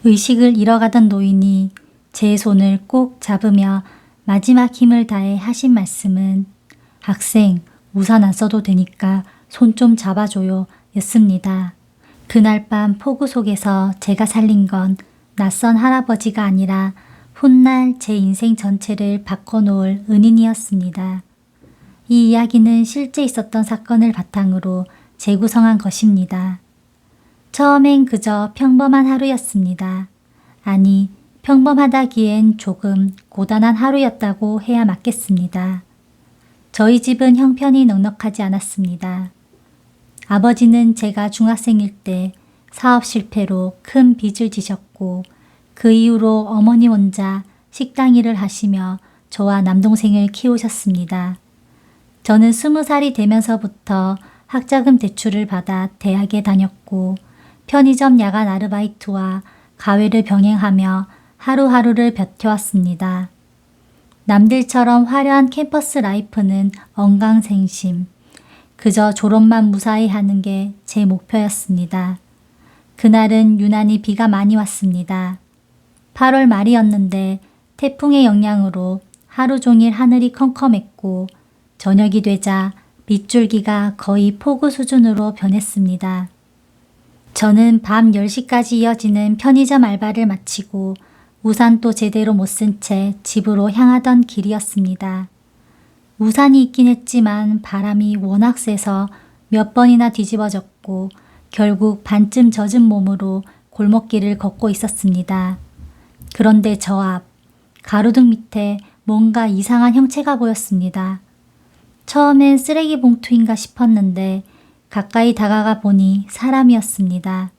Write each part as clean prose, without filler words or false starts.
의식을 잃어가던 노인이 제 손을 꼭 잡으며 마지막 힘을 다해 하신 말씀은 학생, 우산 안 써도 되니까 손 좀 잡아줘요 였습니다. 그날 밤 폭우 속에서 제가 살린 건 낯선 할아버지가 아니라 훗날 제 인생 전체를 바꿔놓을 은인이었습니다. 이 이야기는 실제 있었던 사건을 바탕으로 재구성한 것입니다. 처음엔 그저 평범한 하루였습니다. 아니, 평범하다기엔 조금 고단한 하루였다고 해야 맞겠습니다. 저희 집은 형편이 넉넉하지 않았습니다. 아버지는 제가 중학생일 때 사업 실패로 큰 빚을 지셨고 그 이후로 어머니 혼자 식당 일을 하시며 저와 남동생을 키우셨습니다. 저는 20살이 되면서부터 학자금 대출을 받아 대학에 다녔고 편의점 야간 아르바이트와 가외를 병행하며 하루하루를 버텨왔습니다. 남들처럼 화려한 캠퍼스 라이프는 언강생심, 그저 졸업만 무사히 하는 게 제 목표였습니다. 그날은 유난히 비가 많이 왔습니다. 8월 말이었는데 태풍의 영향으로 하루 종일 하늘이 컴컴했고 저녁이 되자 빗줄기가 거의 폭우 수준으로 변했습니다. 저는 밤 10시까지 이어지는 편의점 알바를 마치고 우산도 제대로 못 쓴 채 집으로 향하던 길이었습니다. 우산이 있긴 했지만 바람이 워낙 세서 몇 번이나 뒤집어졌고 결국 반쯤 젖은 몸으로 골목길을 걷고 있었습니다. 그런데 저 앞, 가로등 밑에 뭔가 이상한 형체가 보였습니다. 처음엔 쓰레기 봉투인가 싶었는데 가까이 다가가 보니 사람이었습니다.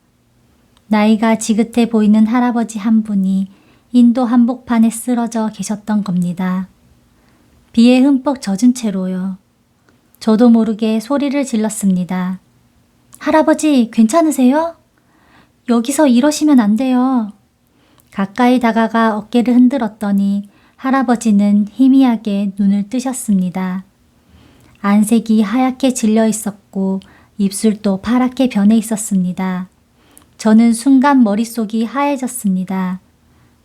나이가 지긋해 보이는 할아버지 한 분이 인도 한복판에 쓰러져 계셨던 겁니다. 비에 흠뻑 젖은 채로요. 저도 모르게 소리를 질렀습니다. 할아버지, 괜찮으세요? 여기서 이러시면 안 돼요. 가까이 다가가 어깨를 흔들었더니 할아버지는 희미하게 눈을 뜨셨습니다. 안색이 하얗게 질려 있었고 입술도 파랗게 변해 있었습니다. 저는 순간 머릿속이 하얘졌습니다.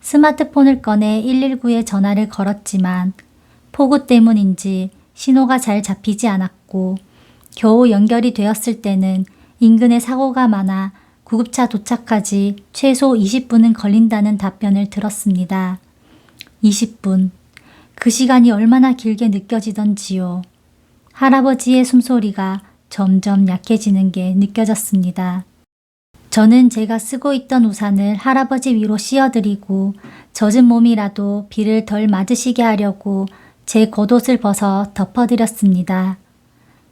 스마트폰을 꺼내 119에 전화를 걸었지만 폭우 때문인지 신호가 잘 잡히지 않았고 겨우 연결이 되었을 때는 인근에 사고가 많아 구급차 도착까지 최소 20분은 걸린다는 답변을 들었습니다. 20분. 그 시간이 얼마나 길게 느껴지던지요. 할아버지의 숨소리가 점점 약해지는 게 느껴졌습니다. 저는 제가 쓰고 있던 우산을 할아버지 위로 씌워드리고 젖은 몸이라도 비를 덜 맞으시게 하려고 제 겉옷을 벗어 덮어드렸습니다.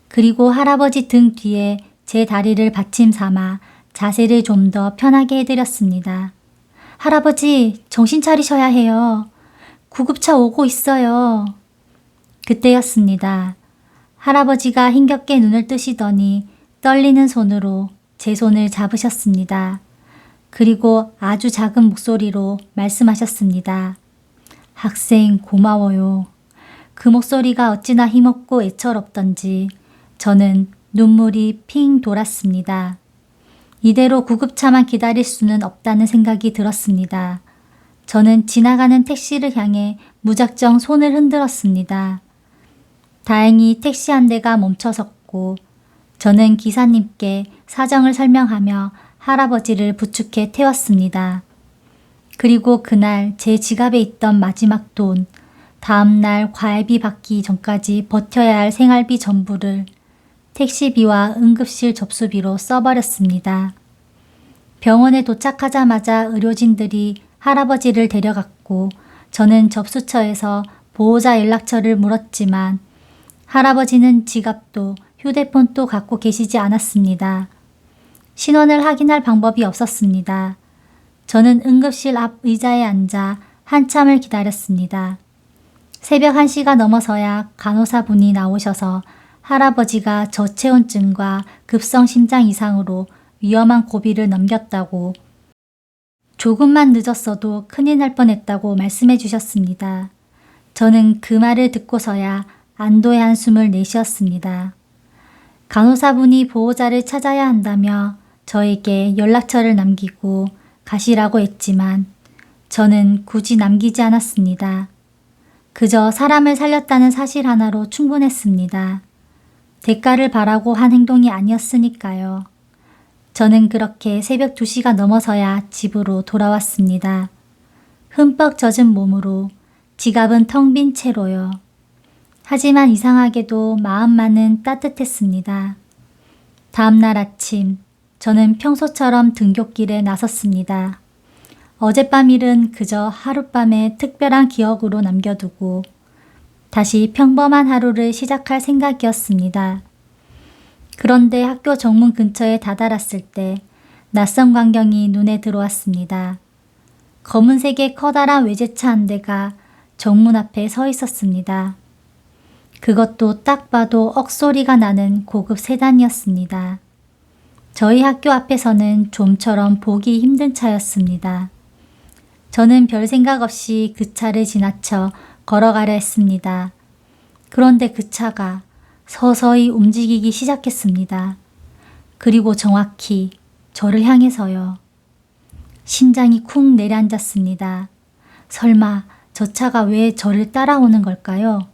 그리고 할아버지 등 뒤에 제 다리를 받침 삼아 자세를 좀 더 편하게 해드렸습니다. 할아버지, 정신 차리셔야 해요. 구급차 오고 있어요. 그때였습니다. 할아버지가 힘겹게 눈을 뜨시더니 떨리는 손으로 제 손을 잡으셨습니다. 그리고 아주 작은 목소리로 말씀하셨습니다. 학생 고마워요. 그 목소리가 어찌나 힘없고 애처롭던지 저는 눈물이 핑 돌았습니다. 이대로 구급차만 기다릴 수는 없다는 생각이 들었습니다. 저는 지나가는 택시를 향해 무작정 손을 흔들었습니다. 다행히 택시 한 대가 멈춰섰고 저는 기사님께 사정을 설명하며 할아버지를 부축해 태웠습니다. 그리고 그날 제 지갑에 있던 마지막 돈, 다음날 과외비 받기 전까지 버텨야 할 생활비 전부를 택시비와 응급실 접수비로 써버렸습니다. 병원에 도착하자마자 의료진들이 할아버지를 데려갔고 저는 접수처에서 보호자 연락처를 물었지만 할아버지는 지갑도 휴대폰도 갖고 계시지 않았습니다. 신원을 확인할 방법이 없었습니다. 저는 응급실 앞 의자에 앉아 한참을 기다렸습니다. 새벽 1시가 넘어서야 간호사분이 나오셔서 할아버지가 저체온증과 급성 심장 이상으로 위험한 고비를 넘겼다고 조금만 늦었어도 큰일 날 뻔했다고 말씀해 주셨습니다. 저는 그 말을 듣고서야 안도의 한숨을 내쉬었습니다. 간호사분이 보호자를 찾아야 한다며 저에게 연락처를 남기고 가시라고 했지만 저는 굳이 남기지 않았습니다. 그저 사람을 살렸다는 사실 하나로 충분했습니다. 대가를 바라고 한 행동이 아니었으니까요. 저는 그렇게 새벽 2시가 넘어서야 집으로 돌아왔습니다. 흠뻑 젖은 몸으로 지갑은 텅 빈 채로요. 하지만 이상하게도 마음만은 따뜻했습니다. 다음날 아침 저는 평소처럼 등굣길에 나섰습니다. 어젯밤 일은 그저 하룻밤의 특별한 기억으로 남겨두고 다시 평범한 하루를 시작할 생각이었습니다. 그런데 학교 정문 근처에 다다랐을 때 낯선 광경이 눈에 들어왔습니다. 검은색의 커다란 외제차 한 대가 정문 앞에 서 있었습니다. 그것도 딱 봐도 억소리가 나는 고급 세단이었습니다. 저희 학교 앞에서는 좀처럼 보기 힘든 차였습니다. 저는 별 생각 없이 그 차를 지나쳐 걸어가려 했습니다. 그런데 그 차가 서서히 움직이기 시작했습니다. 그리고 정확히 저를 향해서요. 심장이 쿵 내려앉았습니다. 설마 저 차가 왜 저를 따라오는 걸까요?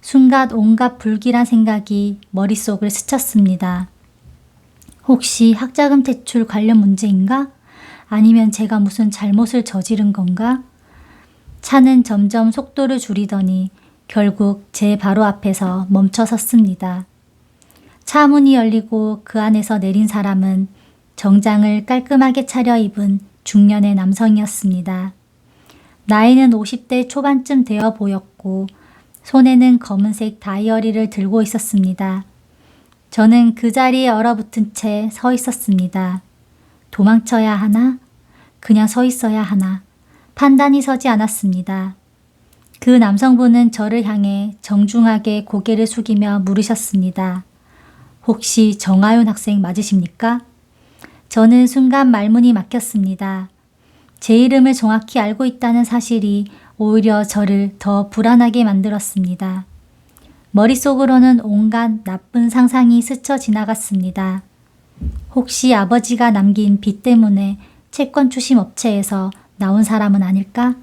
순간 온갖 불길한 생각이 머릿속을 스쳤습니다. 혹시 학자금 대출 관련 문제인가? 아니면 제가 무슨 잘못을 저지른 건가? 차는 점점 속도를 줄이더니 결국 제 바로 앞에서 멈춰 섰습니다. 차 문이 열리고 그 안에서 내린 사람은 정장을 깔끔하게 차려입은 중년의 남성이었습니다. 나이는 50대 초반쯤 되어 보였고 손에는 검은색 다이어리를 들고 있었습니다. 저는 그 자리에 얼어붙은 채 서 있었습니다. 도망쳐야 하나? 그냥 서 있어야 하나? 판단이 서지 않았습니다. 그 남성분은 저를 향해 정중하게 고개를 숙이며 물으셨습니다. 혹시 정하윤 학생 맞으십니까? 저는 순간 말문이 막혔습니다. 제 이름을 정확히 알고 있다는 사실이 오히려 저를 더 불안하게 만들었습니다. 머릿속으로는 온갖 나쁜 상상이 스쳐 지나갔습니다. 혹시 아버지가 남긴 빚 때문에 채권 추심 업체에서 나온 사람은 아닐까?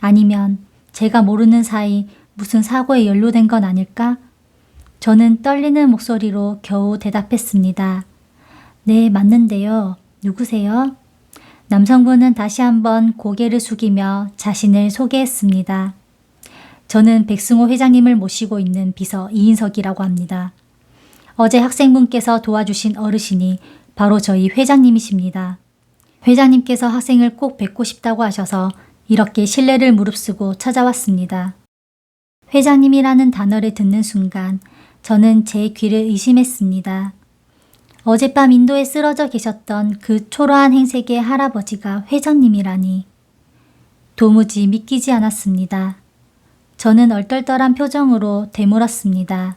아니면 제가 모르는 사이 무슨 사고에 연루된 건 아닐까? 저는 떨리는 목소리로 겨우 대답했습니다. 네, 맞는데요. 누구세요? 남성분은 다시 한번 고개를 숙이며 자신을 소개했습니다. 저는 백승호 회장님을 모시고 있는 비서 이인석이라고 합니다. 어제 학생분께서 도와주신 어르신이 바로 저희 회장님이십니다. 회장님께서 학생을 꼭 뵙고 싶다고 하셔서 이렇게 신뢰를 무릅쓰고 찾아왔습니다. 회장님이라는 단어를 듣는 순간 저는 제 귀를 의심했습니다. 어젯밤 인도에 쓰러져 계셨던 그 초라한 행색의 할아버지가 회장님이라니. 도무지 믿기지 않았습니다. 저는 얼떨떨한 표정으로 되물었습니다.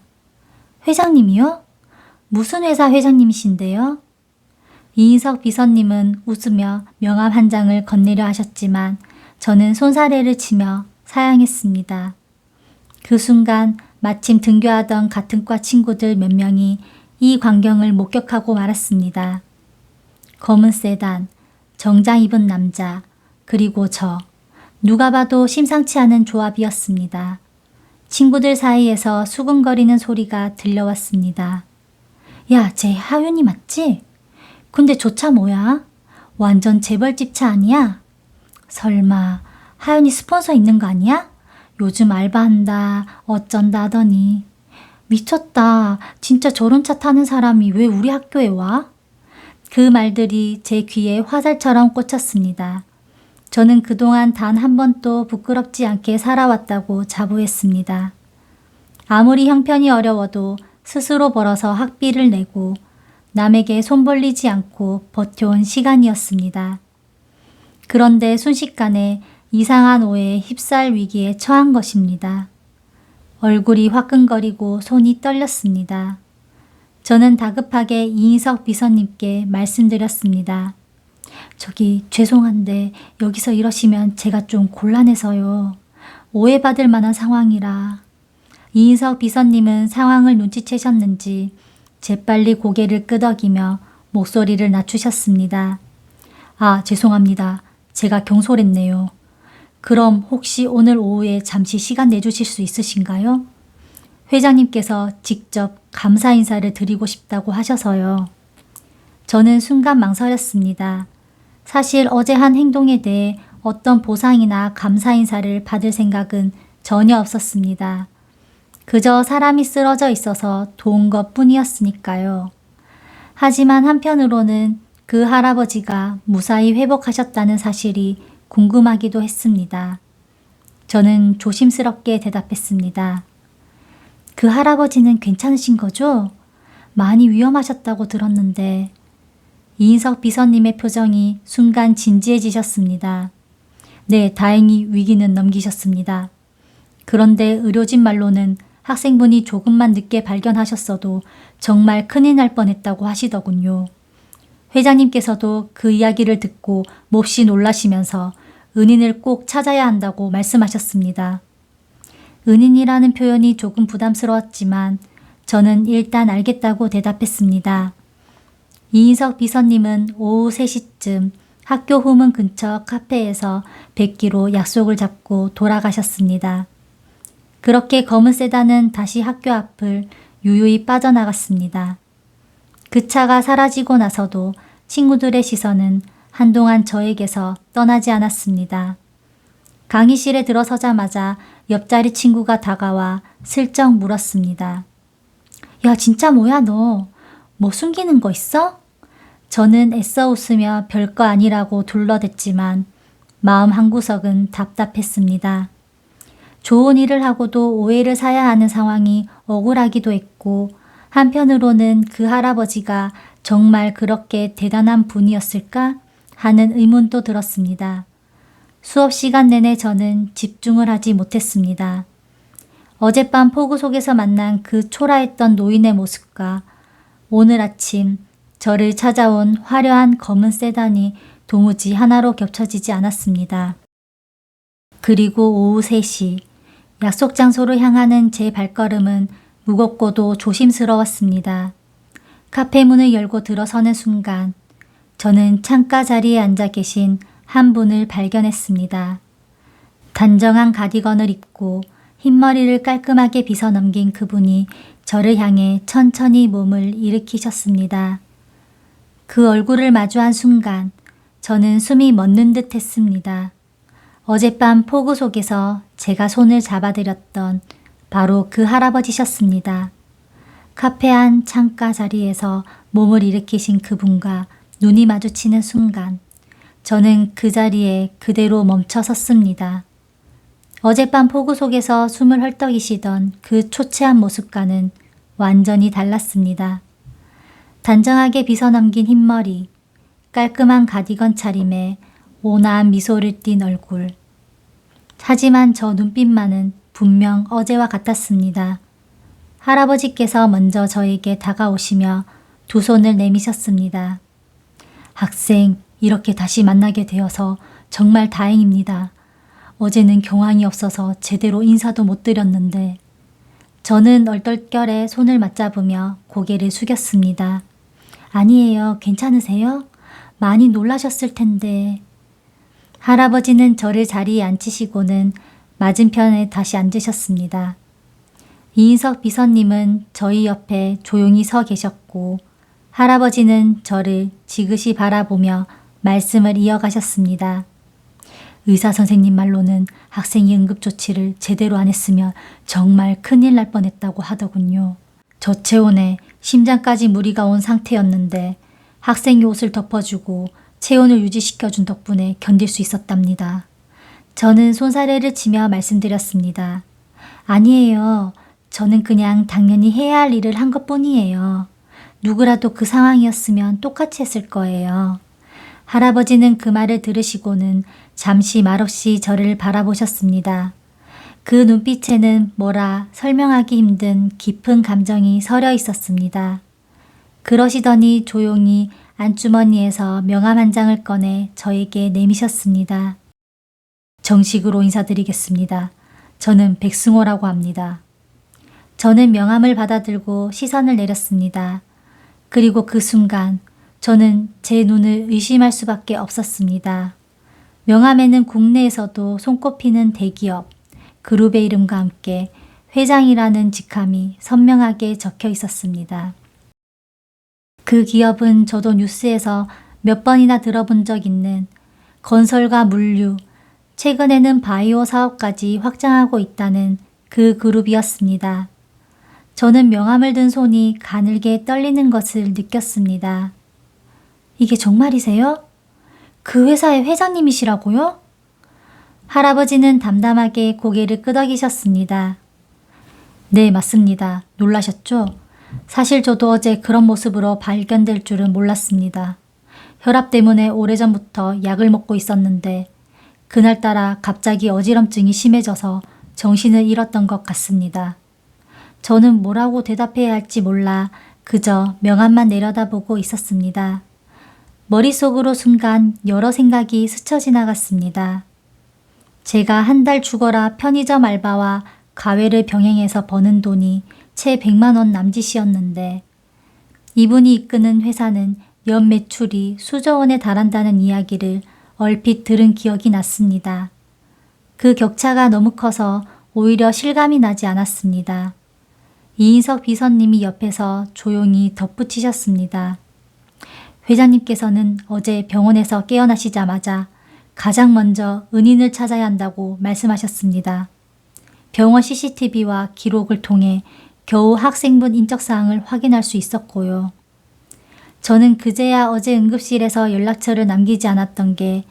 회장님이요? 무슨 회사 회장님이신데요? 이인석 비서님은 웃으며 명함 한 장을 건네려 하셨지만 저는 손사래를 치며 사양했습니다. 그 순간 마침 등교하던 같은 과 친구들 몇 명이 이 광경을 목격하고 말았습니다. 검은 세단, 정장 입은 남자, 그리고 저. 누가 봐도 심상치 않은 조합이었습니다. 친구들 사이에서 수근거리는 소리가 들려왔습니다. 야, 쟤 하윤이 맞지? 근데 저 차 뭐야? 완전 재벌집 차 아니야? 설마 하윤이 스폰서 있는 거 아니야? 요즘 알바한다, 어쩐다 하더니. 미쳤다. 진짜 저런 차 타는 사람이 왜 우리 학교에 와? 그 말들이 제 귀에 화살처럼 꽂혔습니다. 저는 그동안 단 한 번도 부끄럽지 않게 살아왔다고 자부했습니다. 아무리 형편이 어려워도 스스로 벌어서 학비를 내고 남에게 손 벌리지 않고 버텨온 시간이었습니다. 그런데 순식간에 이상한 오해에 휩싸일 위기에 처한 것입니다. 얼굴이 화끈거리고 손이 떨렸습니다. 저는 다급하게 이인석 비서님께 말씀드렸습니다. 저기 죄송한데 여기서 이러시면 제가 좀 곤란해서요. 오해받을 만한 상황이라. 이인석 비서님은 상황을 눈치채셨는지 재빨리 고개를 끄덕이며 목소리를 낮추셨습니다. 아, 죄송합니다. 제가 경솔했네요. 그럼 혹시 오늘 오후에 잠시 시간 내주실 수 있으신가요? 회장님께서 직접 감사 인사를 드리고 싶다고 하셔서요. 저는 순간 망설였습니다. 사실 어제 한 행동에 대해 어떤 보상이나 감사 인사를 받을 생각은 전혀 없었습니다. 그저 사람이 쓰러져 있어서 도운 것 뿐이었으니까요. 하지만 한편으로는 그 할아버지가 무사히 회복하셨다는 사실이 궁금하기도 했습니다. 저는 조심스럽게 대답했습니다. 그 할아버지는 괜찮으신 거죠? 많이 위험하셨다고 들었는데. 이인석 비서님의 표정이 순간 진지해지셨습니다. 네, 다행히 위기는 넘기셨습니다. 그런데 의료진 말로는 학생분이 조금만 늦게 발견하셨어도 정말 큰일 날 뻔했다고 하시더군요. 회장님께서도 그 이야기를 듣고 몹시 놀라시면서 은인을 꼭 찾아야 한다고 말씀하셨습니다. 은인이라는 표현이 조금 부담스러웠지만 저는 일단 알겠다고 대답했습니다. 이인석 비서님은 오후 3시쯤 학교 후문 근처 카페에서 뵙기로 약속을 잡고 돌아가셨습니다. 그렇게 검은 세단은 다시 학교 앞을 유유히 빠져나갔습니다. 그 차가 사라지고 나서도 친구들의 시선은 한동안 저에게서 떠나지 않았습니다. 강의실에 들어서자마자 옆자리 친구가 다가와 슬쩍 물었습니다. 야, 진짜 뭐야 너? 뭐 숨기는 거 있어? 저는 애써 웃으며 별거 아니라고 둘러댔지만 마음 한구석은 답답했습니다. 좋은 일을 하고도 오해를 사야 하는 상황이 억울하기도 했고 한편으로는 그 할아버지가 정말 그렇게 대단한 분이었을까 하는 의문도 들었습니다. 수업 시간 내내 저는 집중을 하지 못했습니다. 어젯밤 폭우 속에서 만난 그 초라했던 노인의 모습과 오늘 아침 저를 찾아온 화려한 검은 세단이 도무지 하나로 겹쳐지지 않았습니다. 그리고 오후 3시 약속 장소로 향하는 제 발걸음은 무겁고도 조심스러웠습니다. 카페 문을 열고 들어서는 순간 저는 창가 자리에 앉아 계신 한 분을 발견했습니다. 단정한 가디건을 입고 흰머리를 깔끔하게 빗어 넘긴 그분이 저를 향해 천천히 몸을 일으키셨습니다. 그 얼굴을 마주한 순간 저는 숨이 멎는 듯 했습니다. 어젯밤 폭우 속에서 제가 손을 잡아드렸던 바로 그 할아버지셨습니다. 카페 안 창가 자리에서 몸을 일으키신 그분과 눈이 마주치는 순간 저는 그 자리에 그대로 멈춰 섰습니다. 어젯밤 폭우 속에서 숨을 헐떡이시던 그 초췌한 모습과는 완전히 달랐습니다. 단정하게 빗어넘긴 흰머리, 깔끔한 가디건 차림에 온화한 미소를 띤 얼굴. 하지만 저 눈빛만은 분명 어제와 같았습니다. 할아버지께서 먼저 저에게 다가오시며 두 손을 내미셨습니다. 학생, 이렇게 다시 만나게 되어서 정말 다행입니다. 어제는 경황이 없어서 제대로 인사도 못 드렸는데. 저는 얼떨결에 손을 맞잡으며 고개를 숙였습니다. 아니에요. 괜찮으세요? 많이 놀라셨을 텐데. 할아버지는 저를 자리에 앉히시고는 맞은편에 다시 앉으셨습니다. 이인석 비서님은 저희 옆에 조용히 서 계셨고 할아버지는 저를 지그시 바라보며 말씀을 이어가셨습니다. 의사 선생님 말로는 학생이 응급조치를 제대로 안 했으면 정말 큰일 날 뻔했다고 하더군요. 저체온에 심장까지 무리가 온 상태였는데 학생이 옷을 덮어주고 체온을 유지시켜준 덕분에 견딜 수 있었답니다. 저는 손사래를 치며 말씀드렸습니다. 아니에요. 저는 그냥 당연히 해야 할 일을 한 것뿐이에요. 누구라도 그 상황이었으면 똑같이 했을 거예요. 할아버지는 그 말을 들으시고는 잠시 말없이 저를 바라보셨습니다. 그 눈빛에는 뭐라 설명하기 힘든 깊은 감정이 서려 있었습니다. 그러시더니 조용히 안주머니에서 명함 한 장을 꺼내 저에게 내미셨습니다. 정식으로 인사드리겠습니다. 저는 백승호라고 합니다. 저는 명함을 받아들고 시선을 내렸습니다. 그리고 그 순간 저는 제 눈을 의심할 수밖에 없었습니다. 명함에는 국내에서도 손꼽히는 대기업, 그룹의 이름과 함께 회장이라는 직함이 선명하게 적혀 있었습니다. 그 기업은 저도 뉴스에서 몇 번이나 들어본 적 있는 건설과 물류, 최근에는 바이오 사업까지 확장하고 있다는 그 그룹이었습니다. 저는 명함을 든 손이 가늘게 떨리는 것을 느꼈습니다. 이게 정말이세요? 그 회사의 회장님이시라고요? 할아버지는 담담하게 고개를 끄덕이셨습니다. 네, 맞습니다. 놀라셨죠? 사실 저도 어제 그런 모습으로 발견될 줄은 몰랐습니다. 혈압 때문에 오래전부터 약을 먹고 있었는데 그날따라 갑자기 어지럼증이 심해져서 정신을 잃었던 것 같습니다. 저는 뭐라고 대답해야 할지 몰라 그저 명함만 내려다보고 있었습니다. 머릿속으로 순간 여러 생각이 스쳐 지나갔습니다. 제가 한 달 죽어라 편의점 알바와 가외를 병행해서 버는 돈이 채 100만 원 남짓이었는데 이분이 이끄는 회사는 연 매출이 수조 원에 달한다는 이야기를 얼핏 들은 기억이 났습니다. 그 격차가 너무 커서 오히려 실감이 나지 않았습니다. 이인석 비서님이 옆에서 조용히 덧붙이셨습니다. 회장님께서는 어제 병원에서 깨어나시자마자 가장 먼저 은인을 찾아야 한다고 말씀하셨습니다. 병원 CCTV와 기록을 통해 겨우 학생분 인적사항을 확인할 수 있었고요. 저는 그제야 어제 응급실에서 연락처를 남기지 않았던 게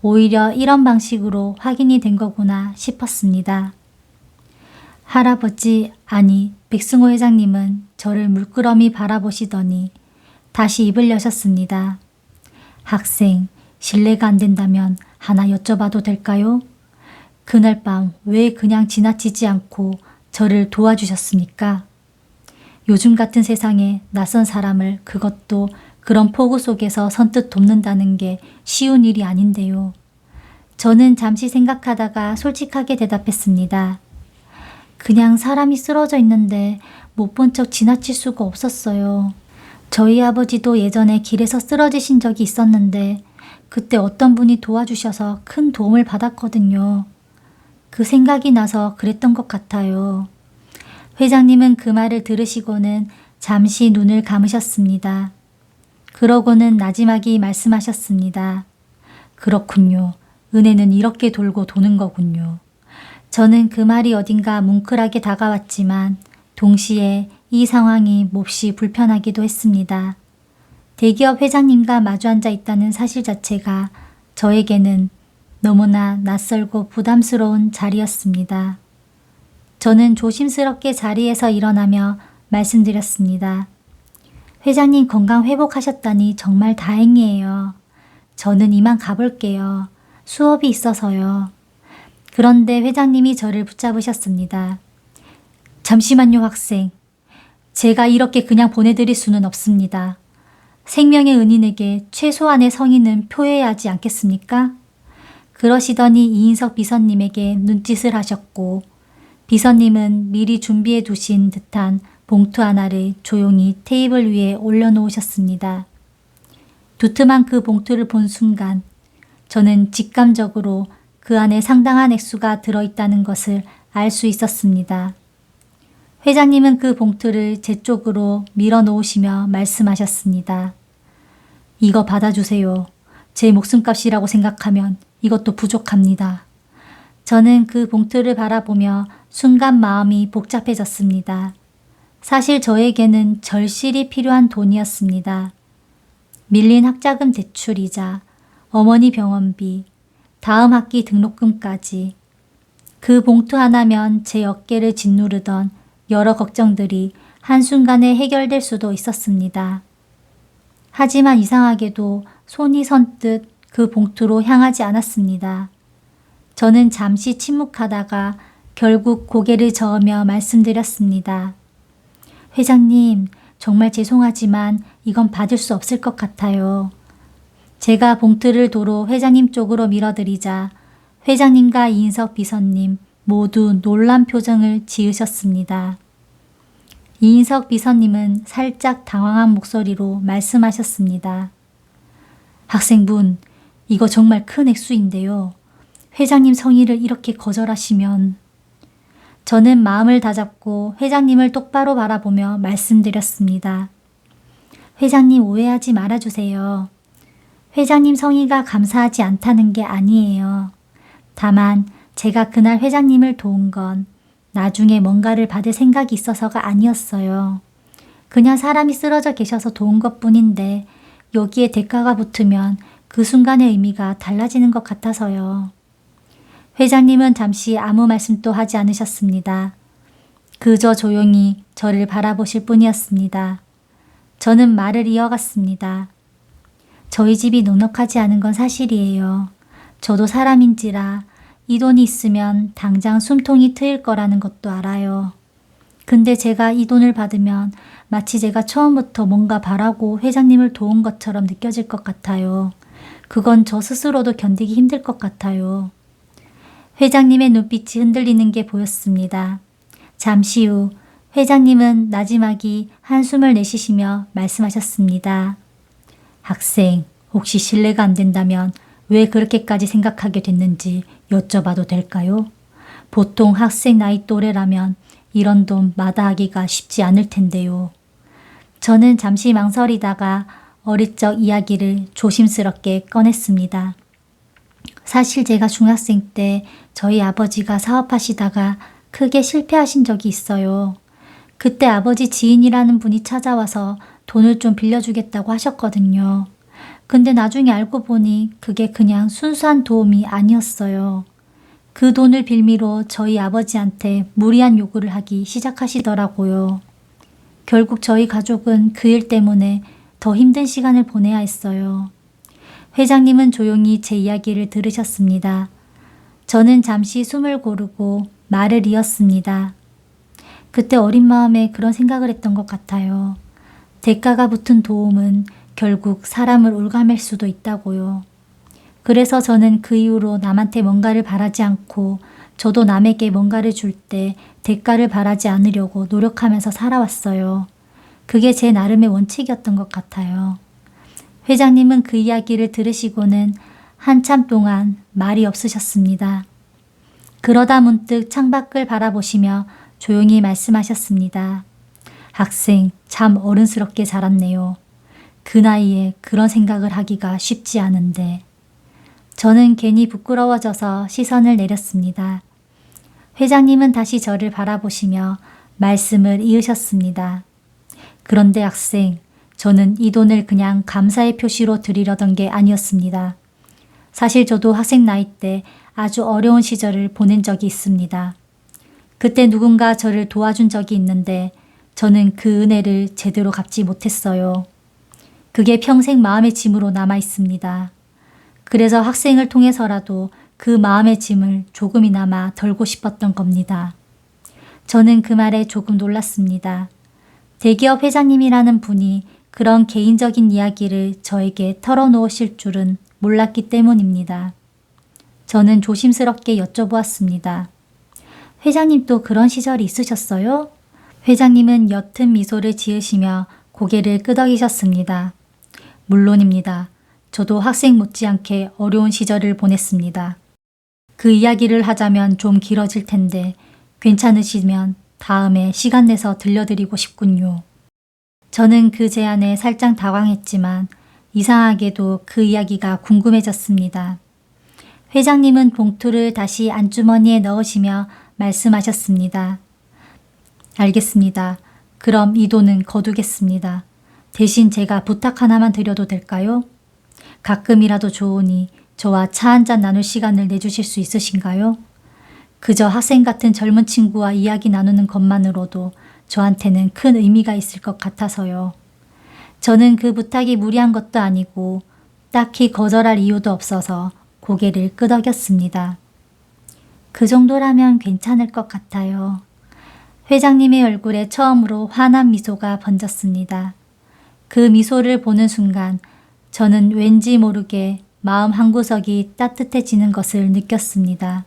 오히려 이런 방식으로 확인이 된 거구나 싶었습니다. 할아버지, 아니 백승호 회장님은 저를 물끄러미 바라보시더니 다시 입을 여셨습니다. 학생, 실례가 안 된다면 하나 여쭤봐도 될까요? 그날 밤 왜 그냥 지나치지 않고 저를 도와주셨습니까? 요즘 같은 세상에 낯선 사람을 그것도 그런 폭우 속에서 선뜻 돕는다는 게 쉬운 일이 아닌데요. 저는 잠시 생각하다가 솔직하게 대답했습니다. 그냥 사람이 쓰러져 있는데 못 본 척 지나칠 수가 없었어요. 저희 아버지도 예전에 길에서 쓰러지신 적이 있었는데 그때 어떤 분이 도와주셔서 큰 도움을 받았거든요. 그 생각이 나서 그랬던 것 같아요. 회장님은 그 말을 들으시고는 잠시 눈을 감으셨습니다. 그러고는 나지막이 말씀하셨습니다. 그렇군요. 은혜는 이렇게 돌고 도는 거군요. 저는 그 말이 어딘가 뭉클하게 다가왔지만 동시에 이 상황이 몹시 불편하기도 했습니다. 대기업 회장님과 마주 앉아 있다는 사실 자체가 저에게는 너무나 낯설고 부담스러운 자리였습니다. 저는 조심스럽게 자리에서 일어나며 말씀드렸습니다. 회장님 건강 회복하셨다니 정말 다행이에요. 저는 이만 가볼게요. 수업이 있어서요. 그런데 회장님이 저를 붙잡으셨습니다. 잠시만요, 학생. 제가 이렇게 그냥 보내드릴 수는 없습니다. 생명의 은인에게 최소한의 성의는 표해야 하지 않겠습니까? 그러시더니 이인석 비서님에게 눈짓을 하셨고 비서님은 미리 준비해 두신 듯한 봉투 하나를 조용히 테이블 위에 올려놓으셨습니다. 두툼한 그 봉투를 본 순간 저는 직감적으로 그 안에 상당한 액수가 들어있다는 것을 알 수 있었습니다. 회장님은 그 봉투를 제 쪽으로 밀어놓으시며 말씀하셨습니다. 이거 받아주세요. 제 목숨값이라고 생각하면 이것도 부족합니다. 저는 그 봉투를 바라보며 순간 마음이 복잡해졌습니다. 사실 저에게는 절실히 필요한 돈이었습니다. 밀린 학자금 대출이자 어머니 병원비, 다음 학기 등록금까지 그 봉투 하나면 제 어깨를 짓누르던 여러 걱정들이 한순간에 해결될 수도 있었습니다. 하지만 이상하게도 손이 선뜻 그 봉투로 향하지 않았습니다. 저는 잠시 침묵하다가 결국 고개를 저으며 말씀드렸습니다. 회장님, 정말 죄송하지만 이건 받을 수 없을 것 같아요. 제가 봉투를 도로 회장님 쪽으로 밀어드리자 회장님과 이인석 비서님 모두 놀란 표정을 지으셨습니다. 이인석 비서님은 살짝 당황한 목소리로 말씀하셨습니다. 학생분, 이거 정말 큰 액수인데요. 회장님 성의를 이렇게 거절하시면. 저는 마음을 다잡고 회장님을 똑바로 바라보며 말씀드렸습니다. 회장님 오해하지 말아주세요. 회장님 성의가 감사하지 않다는 게 아니에요. 다만 제가 그날 회장님을 도운 건 나중에 뭔가를 받을 생각이 있어서가 아니었어요. 그냥 사람이 쓰러져 계셔서 도운 것뿐인데 여기에 대가가 붙으면 그 순간의 의미가 달라지는 것 같아서요. 회장님은 잠시 아무 말씀도 하지 않으셨습니다. 그저 조용히 저를 바라보실 뿐이었습니다. 저는 말을 이어갔습니다. 저희 집이 넉넉하지 않은 건 사실이에요. 저도 사람인지라 이 돈이 있으면 당장 숨통이 트일 거라는 것도 알아요. 근데 제가 이 돈을 받으면 마치 제가 처음부터 뭔가 바라고 회장님을 도운 것처럼 느껴질 것 같아요. 그건 저 스스로도 견디기 힘들 것 같아요. 회장님의 눈빛이 흔들리는 게 보였습니다. 잠시 후 회장님은 나지막이 한숨을 내쉬시며 말씀하셨습니다. 학생, 혹시 실례가 안 된다면 왜 그렇게까지 생각하게 됐는지 여쭤봐도 될까요? 보통 학생 나이 또래라면 이런 돈 마다하기가 쉽지 않을 텐데요. 저는 잠시 망설이다가 어릴 적 이야기를 조심스럽게 꺼냈습니다. 사실 제가 중학생 때 저희 아버지가 사업하시다가 크게 실패하신 적이 있어요. 그때 아버지 지인이라는 분이 찾아와서 돈을 좀 빌려주겠다고 하셨거든요. 근데 나중에 알고 보니 그게 그냥 순수한 도움이 아니었어요. 그 돈을 빌미로 저희 아버지한테 무리한 요구를 하기 시작하시더라고요. 결국 저희 가족은 그 일 때문에 더 힘든 시간을 보내야 했어요. 회장님은 조용히 제 이야기를 들으셨습니다. 저는 잠시 숨을 고르고 말을 이었습니다. 그때 어린 마음에 그런 생각을 했던 것 같아요. 대가가 붙은 도움은 결국 사람을 올가맬 수도 있다고요. 그래서 저는 그 이후로 남한테 뭔가를 바라지 않고 저도 남에게 뭔가를 줄 때 대가를 바라지 않으려고 노력하면서 살아왔어요. 그게 제 나름의 원칙이었던 것 같아요. 회장님은 그 이야기를 들으시고는 한참 동안 말이 없으셨습니다. 그러다 문득 창밖을 바라보시며 조용히 말씀하셨습니다. 학생, 참 어른스럽게 자랐네요. 그 나이에 그런 생각을 하기가 쉽지 않은데. 저는 괜히 부끄러워져서 시선을 내렸습니다. 회장님은 다시 저를 바라보시며 말씀을 이으셨습니다. 그런데 학생, 저는 이 돈을 그냥 감사의 표시로 드리려던 게 아니었습니다. 사실 저도 학생 나이 때 아주 어려운 시절을 보낸 적이 있습니다. 그때 누군가 저를 도와준 적이 있는데 저는 그 은혜를 제대로 갚지 못했어요. 그게 평생 마음의 짐으로 남아 있습니다. 그래서 학생을 통해서라도 그 마음의 짐을 조금이나마 덜고 싶었던 겁니다. 저는 그 말에 조금 놀랐습니다. 대기업 회장님이라는 분이 그런 개인적인 이야기를 저에게 털어놓으실 줄은 몰랐기 때문입니다. 저는 조심스럽게 여쭤보았습니다. 회장님도 그런 시절이 있으셨어요? 회장님은 옅은 미소를 지으시며 고개를 끄덕이셨습니다. 물론입니다. 저도 학생 못지않게 어려운 시절을 보냈습니다. 그 이야기를 하자면 좀 길어질 텐데 괜찮으시면 다음에 시간 내서 들려드리고 싶군요. 저는 그 제안에 살짝 당황했지만 이상하게도 그 이야기가 궁금해졌습니다. 회장님은 봉투를 다시 안주머니에 넣으시며 말씀하셨습니다. 알겠습니다. 그럼 이 돈은 거두겠습니다. 대신 제가 부탁 하나만 드려도 될까요? 가끔이라도 좋으니 저와 차 한잔 나눌 시간을 내주실 수 있으신가요? 그저 학생 같은 젊은 친구와 이야기 나누는 것만으로도 저한테는 큰 의미가 있을 것 같아서요. 저는 그 부탁이 무리한 것도 아니고 딱히 거절할 이유도 없어서 고개를 끄덕였습니다. 그 정도라면 괜찮을 것 같아요. 회장님의 얼굴에 처음으로 환한 미소가 번졌습니다. 그 미소를 보는 순간 저는 왠지 모르게 마음 한구석이 따뜻해지는 것을 느꼈습니다.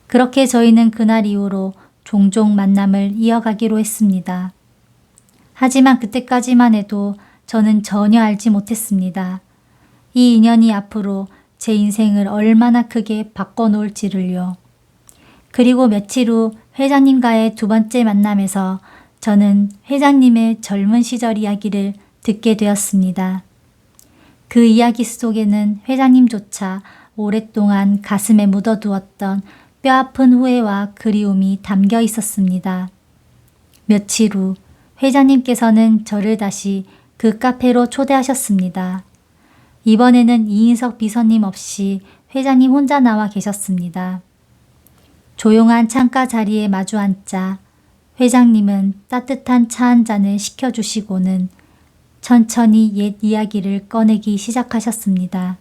그렇게 저희는 그날 이후로 종종 만남을 이어가기로 했습니다. 하지만 그때까지만 해도 저는 전혀 알지 못했습니다. 이 인연이 앞으로 제 인생을 얼마나 크게 바꿔놓을지를요. 그리고 며칠 후 회장님과의 두 번째 만남에서 저는 회장님의 젊은 시절 이야기를 듣게 되었습니다. 그 이야기 속에는 회장님조차 오랫동안 가슴에 묻어두었던 뼈아픈 후회와 그리움이 담겨 있었습니다. 며칠 후 회장님께서는 저를 다시 그 카페로 초대하셨습니다. 이번에는 이인석 비서님 없이 회장님 혼자 나와 계셨습니다. 조용한 창가 자리에 마주 앉자 회장님은 따뜻한 차 한 잔을 시켜주시고는 천천히 옛 이야기를 꺼내기 시작하셨습니다.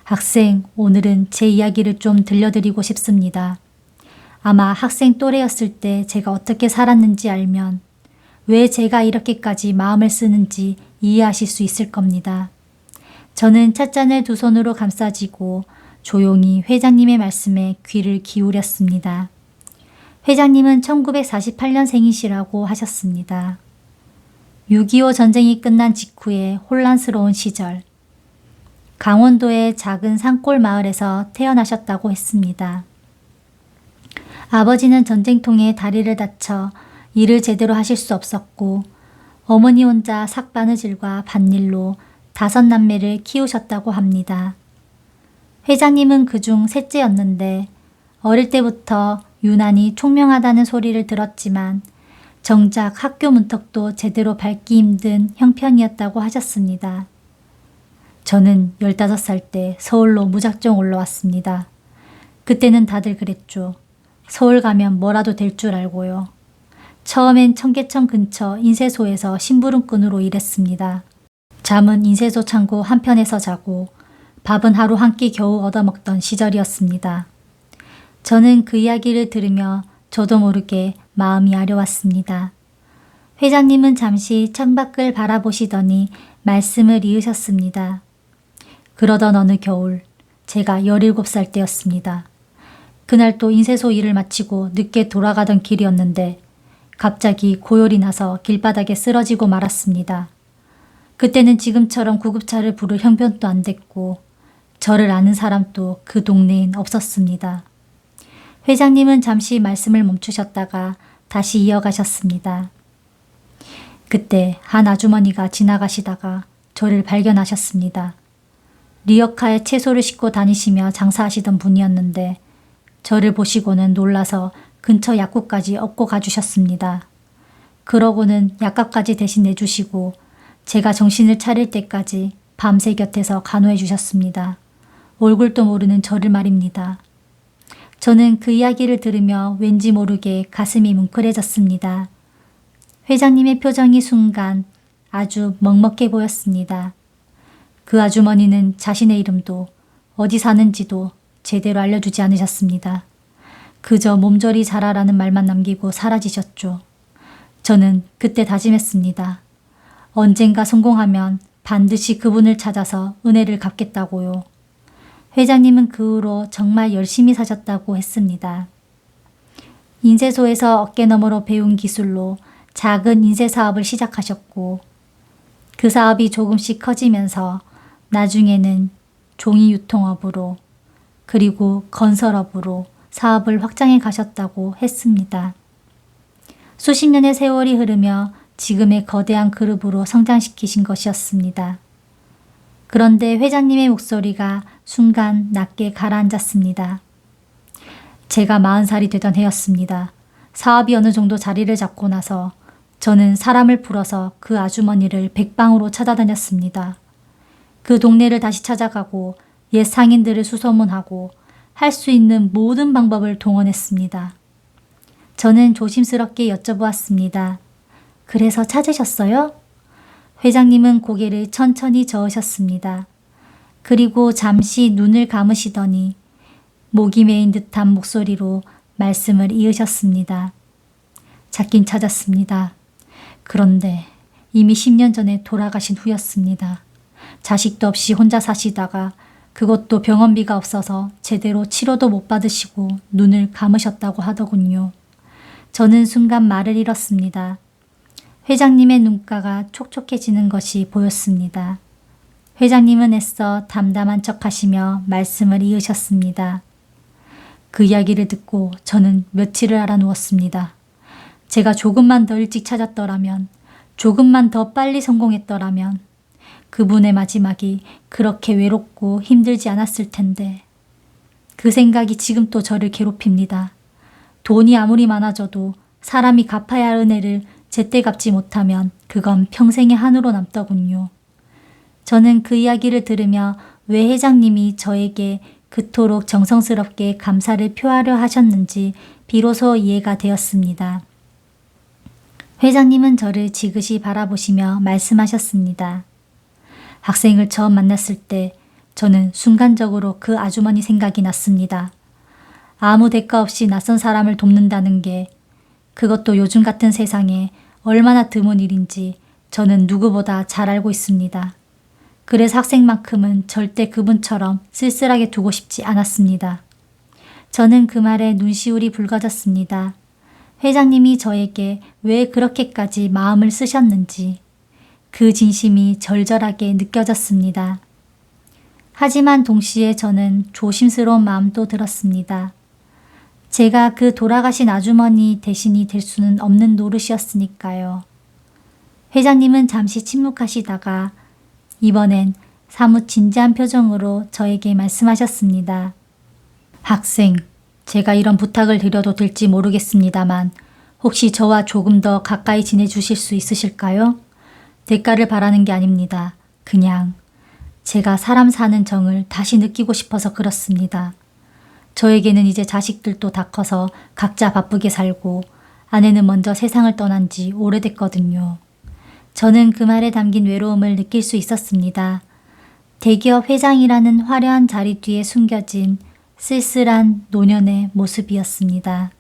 학생, 오늘은 제 이야기를 좀 들려드리고 싶습니다. 아마 학생 또래였을 때 제가 어떻게 살았는지 알면 왜 제가 이렇게까지 마음을 쓰는지 이해하실 수 있을 겁니다. 저는 찻잔을 두 손으로 감싸쥐고 조용히 회장님의 말씀에 귀를 기울였습니다. 회장님은 1948년생이시라고 하셨습니다. 6.25 전쟁이 끝난 직후에 혼란스러운 시절, 강원도의 작은 산골 마을에서 태어나셨다고 했습니다. 아버지는 전쟁통에 다리를 다쳐 일을 제대로 하실 수 없었고 어머니 혼자 삭바느질과 밭일로 5남매를 키우셨다고 합니다. 회장님은 그중 셋째였는데 어릴 때부터 유난히 총명하다는 소리를 들었지만 정작 학교 문턱도 제대로 밟기 힘든 형편이었다고 하셨습니다. 저는 15살 때 서울로 무작정 올라왔습니다. 그때는 다들 그랬죠. 서울 가면 뭐라도 될 줄 알고요. 처음엔 청계천 근처 인쇄소에서 심부름꾼으로 일했습니다. 잠은 인쇄소 창고 한편에서 자고 밥은 하루 한 끼 겨우 얻어먹던 시절이었습니다. 저는 그 이야기를 들으며 저도 모르게 마음이 아려왔습니다. 회장님은 잠시 창밖을 바라보시더니 말씀을 이으셨습니다. 그러던 어느 겨울, 제가 17살 때였습니다. 그날 또 인쇄소 일을 마치고 늦게 돌아가던 길이었는데 갑자기 고열이 나서 길바닥에 쓰러지고 말았습니다. 그때는 지금처럼 구급차를 부를 형편도 안 됐고 저를 아는 사람도 그 동네엔 없었습니다. 회장님은 잠시 말씀을 멈추셨다가 다시 이어가셨습니다. 그때 한 아주머니가 지나가시다가 저를 발견하셨습니다. 리어카에 채소를 싣고 다니시며 장사하시던 분이었는데 저를 보시고는 놀라서 근처 약국까지 업고 가주셨습니다. 그러고는 약값까지 대신 내주시고 제가 정신을 차릴 때까지 밤새 곁에서 간호해 주셨습니다. 얼굴도 모르는 저를 말입니다. 저는 그 이야기를 들으며 왠지 모르게 가슴이 뭉클해졌습니다. 회장님의 표정이 순간 아주 먹먹해 보였습니다. 그 아주머니는 자신의 이름도 어디 사는지도 제대로 알려주지 않으셨습니다. 그저 몸조리 잘하라는 말만 남기고 사라지셨죠. 저는 그때 다짐했습니다. 언젠가 성공하면 반드시 그분을 찾아서 은혜를 갚겠다고요. 회장님은 그 후로 정말 열심히 사셨다고 했습니다. 인쇄소에서 어깨너머로 배운 기술로 작은 인쇄 사업을 시작하셨고 그 사업이 조금씩 커지면서 나중에는 종이 유통업으로 그리고 건설업으로 사업을 확장해 가셨다고 했습니다. 수십 년의 세월이 흐르며 지금의 거대한 그룹으로 성장시키신 것이었습니다. 그런데 회장님의 목소리가 순간 낮게 가라앉았습니다. 제가 40살이 되던 해였습니다. 사업이 어느 정도 자리를 잡고 나서 저는 사람을 풀어서 그 아주머니를 백방으로 찾아다녔습니다. 그 동네를 다시 찾아가고 옛 상인들을 수소문하고 할 수 있는 모든 방법을 동원했습니다. 저는 조심스럽게 여쭤보았습니다. 그래서 찾으셨어요? 회장님은 고개를 천천히 저으셨습니다. 그리고 잠시 눈을 감으시더니 목이 메인 듯한 목소리로 말씀을 이으셨습니다. 찾긴 찾았습니다. 그런데 이미 10년 전에 돌아가신 후였습니다. 자식도 없이 혼자 사시다가 그것도 병원비가 없어서 제대로 치료도 못 받으시고 눈을 감으셨다고 하더군요. 저는 순간 말을 잃었습니다. 회장님의 눈가가 촉촉해지는 것이 보였습니다. 회장님은 애써 담담한 척 하시며 말씀을 이으셨습니다. 그 이야기를 듣고 저는 며칠을 알아누웠습니다. 제가 조금만 더 일찍 찾았더라면, 조금만 더 빨리 성공했더라면 그분의 마지막이 그렇게 외롭고 힘들지 않았을 텐데. 그 생각이 지금 또 저를 괴롭힙니다. 돈이 아무리 많아져도 사람이 갚아야 할 은혜를 제때 갚지 못하면 그건 평생의 한으로 남더군요. 저는 그 이야기를 들으며 왜 회장님이 저에게 그토록 정성스럽게 감사를 표하려 하셨는지 비로소 이해가 되었습니다. 회장님은 저를 지그시 바라보시며 말씀하셨습니다. 학생을 처음 만났을 때 저는 순간적으로 그 아주머니 생각이 났습니다. 아무 대가 없이 낯선 사람을 돕는다는 게, 그것도 요즘 같은 세상에 얼마나 드문 일인지 저는 누구보다 잘 알고 있습니다. 그래서 학생만큼은 절대 그분처럼 쓸쓸하게 두고 싶지 않았습니다. 저는 그 말에 눈시울이 붉어졌습니다. 회장님이 저에게 왜 그렇게까지 마음을 쓰셨는지 그 진심이 절절하게 느껴졌습니다. 하지만 동시에 저는 조심스러운 마음도 들었습니다. 제가 그 돌아가신 아주머니 대신이 될 수는 없는 노릇이었으니까요. 회장님은 잠시 침묵하시다가 이번엔 사뭇 진지한 표정으로 저에게 말씀하셨습니다. 학생, 제가 이런 부탁을 드려도 될지 모르겠습니다만 혹시 저와 조금 더 가까이 지내주실 수 있으실까요? 대가를 바라는 게 아닙니다. 그냥 제가 사람 사는 정을 다시 느끼고 싶어서 그렇습니다. 저에게는 이제 자식들도 다 커서 각자 바쁘게 살고 아내는 먼저 세상을 떠난 지 오래됐거든요. 저는 그 말에 담긴 외로움을 느낄 수 있었습니다. 대기업 회장이라는 화려한 자리 뒤에 숨겨진 쓸쓸한 노년의 모습이었습니다.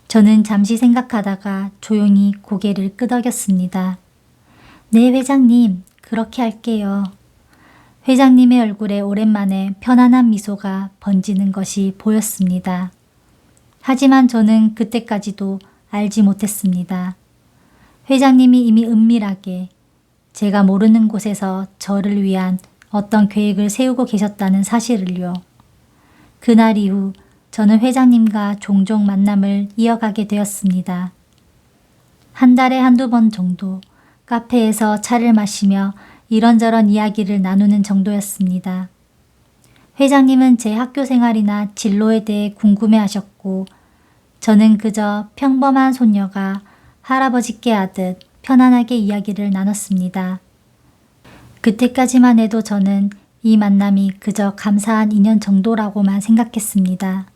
저는 잠시 생각하다가 조용히 고개를 끄덕였습니다. 네, 회장님, 그렇게 할게요. 회장님의 얼굴에 오랜만에 편안한 미소가 번지는 것이 보였습니다. 하지만 저는 그때까지도 알지 못했습니다. 회장님이 이미 은밀하게 제가 모르는 곳에서 저를 위한 어떤 계획을 세우고 계셨다는 사실을요. 그날 이후 저는 회장님과 종종 만남을 이어가게 되었습니다. 한 달에 한두 번 정도 카페에서 차를 마시며 이런저런 이야기를 나누는 정도였습니다. 회장님은 제 학교 생활이나 진로에 대해 궁금해하셨고 저는 그저 평범한 손녀가 할아버지께 하듯 편안하게 이야기를 나눴습니다. 그때까지만 해도 저는 이 만남이 그저 감사한 인연 정도라고만 생각했습니다.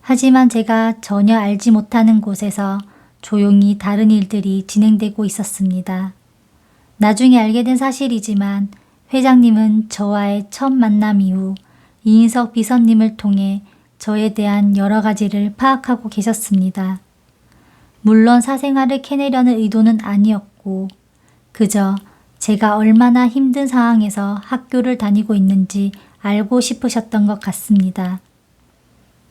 하지만 제가 전혀 알지 못하는 곳에서 조용히 다른 일들이 진행되고 있었습니다. 나중에 알게 된 사실이지만 회장님은 저와의 첫 만남 이후 이인석 비서님을 통해 저에 대한 여러 가지를 파악하고 계셨습니다. 물론 사생활을 캐내려는 의도는 아니었고 그저 제가 얼마나 힘든 상황에서 학교를 다니고 있는지 알고 싶으셨던 것 같습니다.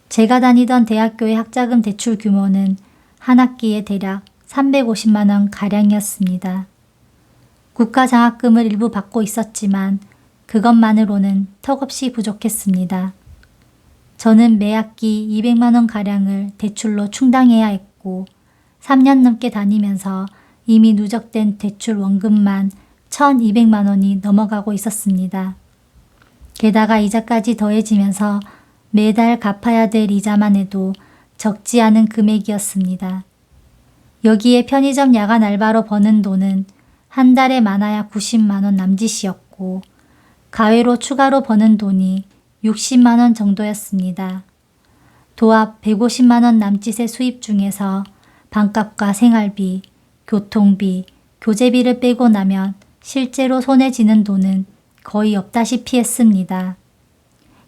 제가 다니던 대학교의 학자금 대출 규모는 한 학기에 대략 350만 원 가량이었습니다. 국가장학금을 일부 받고 있었지만 그것만으로는 턱없이 부족했습니다. 저는 매 학기 200만 원 가량을 대출로 충당해야 했고 3년 넘게 다니면서 이미 누적된 대출 원금만 1,200만 원이 넘어가고 있었습니다. 게다가 이자까지 더해지면서 매달 갚아야 될 이자만 해도 적지 않은 금액이었습니다. 여기에 편의점 야간 알바로 버는 돈은 한 달에 많아야 90만 원 남짓이었고 가외로 추가로 버는 돈이 60만 원 정도였습니다. 도합 150만 원 남짓의 수입 중에서 방값과 생활비, 교통비, 교재비를 빼고 나면 실제로 손에 쥐는 돈은 거의 없다시피 했습니다.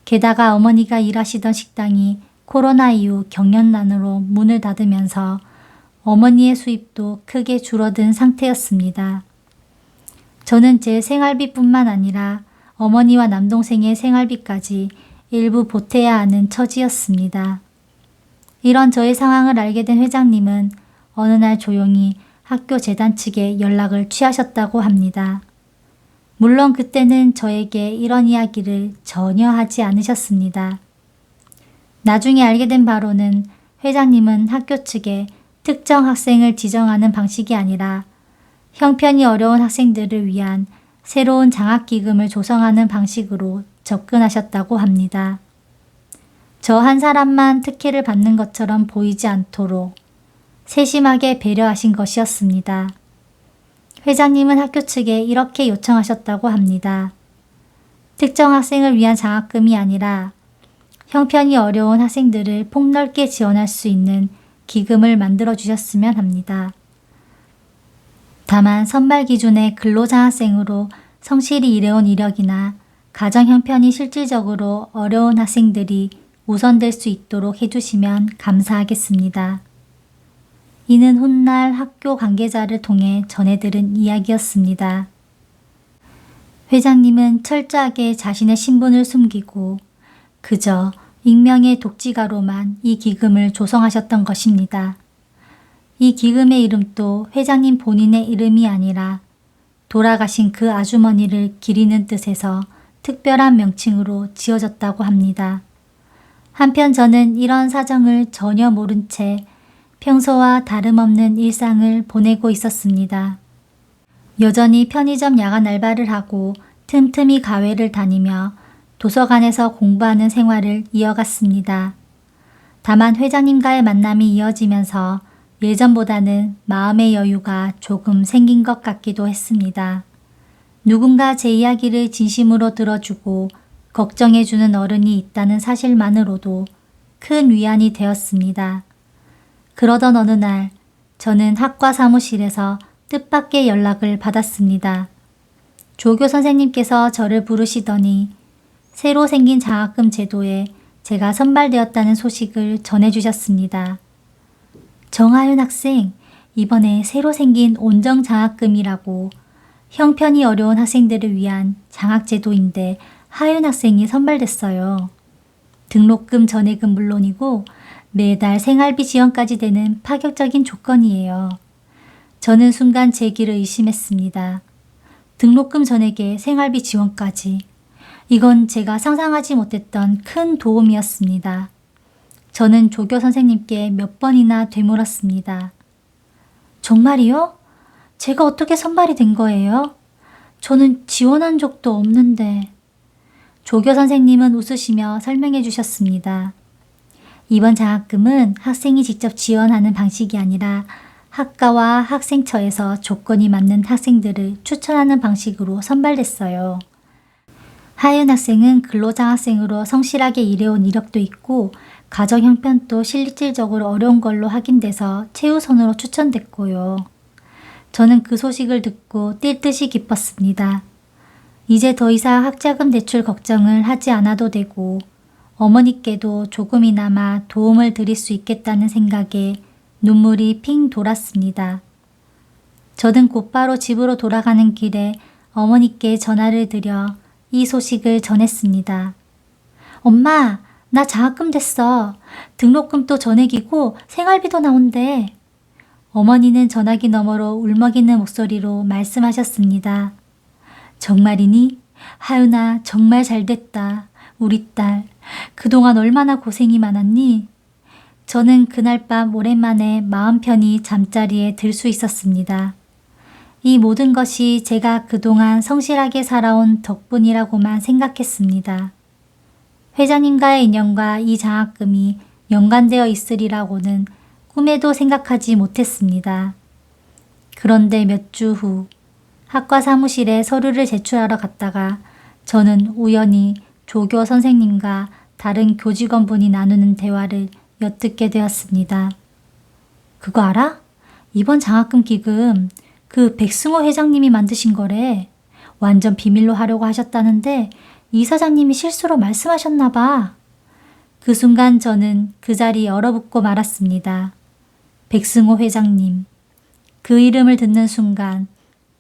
게다가 어머니가 일하시던 식당이 코로나 이후 경연난으로 문을 닫으면서 어머니의 수입도 크게 줄어든 상태였습니다. 저는 제 생활비뿐만 아니라 어머니와 남동생의 생활비까지 일부 보태야 하는 처지였습니다. 이런 저의 상황을 알게 된 회장님은 어느 날 조용히 학교 재단 측에 연락을 취하셨다고 합니다. 물론 그때는 저에게 이런 이야기를 전혀 하지 않으셨습니다. 나중에 알게 된 바로는 회장님은 학교 측에 특정 학생을 지정하는 방식이 아니라 형편이 어려운 학생들을 위한 새로운 장학기금을 조성하는 방식으로 접근하셨다고 합니다. 저 한 사람만 특혜를 받는 것처럼 보이지 않도록 세심하게 배려하신 것이었습니다. 회장님은 학교 측에 이렇게 요청하셨다고 합니다. 특정 학생을 위한 장학금이 아니라 형편이 어려운 학생들을 폭넓게 지원할 수 있는 기금을 만들어 주셨으면 합니다. 다만 선발 기준의 근로장학생으로 성실히 일해온 이력이나 가정 형편이 실질적으로 어려운 학생들이 우선될 수 있도록 해주시면 감사하겠습니다. 이는 훗날 학교 관계자를 통해 전해들은 이야기였습니다. 회장님은 철저하게 자신의 신분을 숨기고 그저 익명의 독지가로만 이 기금을 조성하셨던 것입니다. 이 기금의 이름도 회장님 본인의 이름이 아니라 돌아가신 그 아주머니를 기리는 뜻에서 특별한 명칭으로 지어졌다고 합니다. 한편 저는 이런 사정을 전혀 모른 채 평소와 다름없는 일상을 보내고 있었습니다. 여전히 편의점 야간 알바를 하고 틈틈이 가회를 다니며 도서관에서 공부하는 생활을 이어갔습니다. 다만 회장님과의 만남이 이어지면서 예전보다는 마음의 여유가 조금 생긴 것 같기도 했습니다. 누군가 제 이야기를 진심으로 들어주고 걱정해주는 어른이 있다는 사실만으로도 큰 위안이 되었습니다. 그러던 어느 날 저는 학과 사무실에서 뜻밖의 연락을 받았습니다. 조교 선생님께서 저를 부르시더니 새로 생긴 장학금 제도에 제가 선발되었다는 소식을 전해주셨습니다. 정하윤 학생, 이번에 새로 생긴 온정장학금이라고 형편이 어려운 학생들을 위한 장학제도인데 하윤 학생이 선발됐어요. 등록금 전액은 물론이고 매달 생활비 지원까지 되는 파격적인 조건이에요. 저는 순간 제 길을 의심했습니다. 등록금 전액에 생활비 지원까지. 이건 제가 상상하지 못했던 큰 도움이었습니다. 저는 조교 선생님께 몇 번이나 되물었습니다. 정말이요? 제가 어떻게 선발이 된 거예요? 저는 지원한 적도 없는데. 조교 선생님은 웃으시며 설명해 주셨습니다. 이번 장학금은 학생이 직접 지원하는 방식이 아니라 학과와 학생처에서 조건이 맞는 학생들을 추천하는 방식으로 선발됐어요. 하윤 학생은 근로장학생으로 성실하게 일해온 이력도 있고 가정 형편도 실질적으로 어려운 걸로 확인돼서 최우선으로 추천됐고요. 저는 그 소식을 듣고 뛸 듯이 기뻤습니다. 이제 더 이상 학자금 대출 걱정을 하지 않아도 되고 어머니께도 조금이나마 도움을 드릴 수 있겠다는 생각에 눈물이 핑 돌았습니다. 저는 곧바로 집으로 돌아가는 길에 어머니께 전화를 드려 이 소식을 전했습니다. 엄마, 나 장학금 됐어. 등록금도 전액이고 생활비도 나온대. 어머니는 전화기 너머로 울먹이는 목소리로 말씀하셨습니다. 정말이니? 하윤아, 정말 잘됐다. 우리 딸, 그동안 얼마나 고생이 많았니? 저는 그날 밤 오랜만에 마음 편히 잠자리에 들 수 있었습니다. 이 모든 것이 제가 그동안 성실하게 살아온 덕분이라고만 생각했습니다. 회장님과의 인연과 이 장학금이 연관되어 있으리라고는 꿈에도 생각하지 못했습니다. 그런데 몇 주 후 학과 사무실에 서류를 제출하러 갔다가 저는 우연히 조교 선생님과 다른 교직원분이 나누는 대화를 엿듣게 되었습니다. 그거 알아? 이번 장학금 기금 그 백승호 회장님이 만드신 거래. 완전 비밀로 하려고 하셨다는데 이사장님이 실수로 말씀하셨나 봐. 그 순간 저는 그 자리에 얼어붙고 말았습니다. 백승호 회장님. 그 이름을 듣는 순간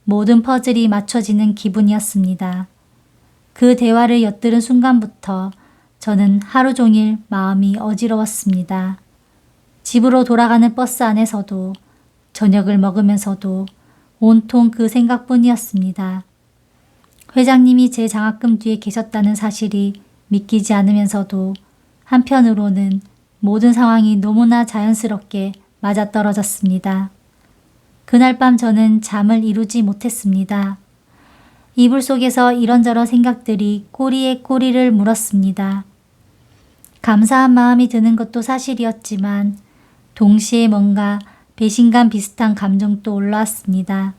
모든 퍼즐이 맞춰지는 기분이었습니다. 그 대화를 엿들은 순간부터 저는 하루 종일 마음이 어지러웠습니다. 집으로 돌아가는 버스 안에서도 저녁을 먹으면서도 온통 그 생각뿐이었습니다. 회장님이 제 장학금 뒤에 계셨다는 사실이 믿기지 않으면서도 한편으로는 모든 상황이 너무나 자연스럽게 맞아떨어졌습니다. 그날 밤 저는 잠을 이루지 못했습니다. 이불 속에서 이런저런 생각들이 꼬리에 꼬리를 물었습니다. 감사한 마음이 드는 것도 사실이었지만 동시에 뭔가 배신감 비슷한 감정도 올라왔습니다.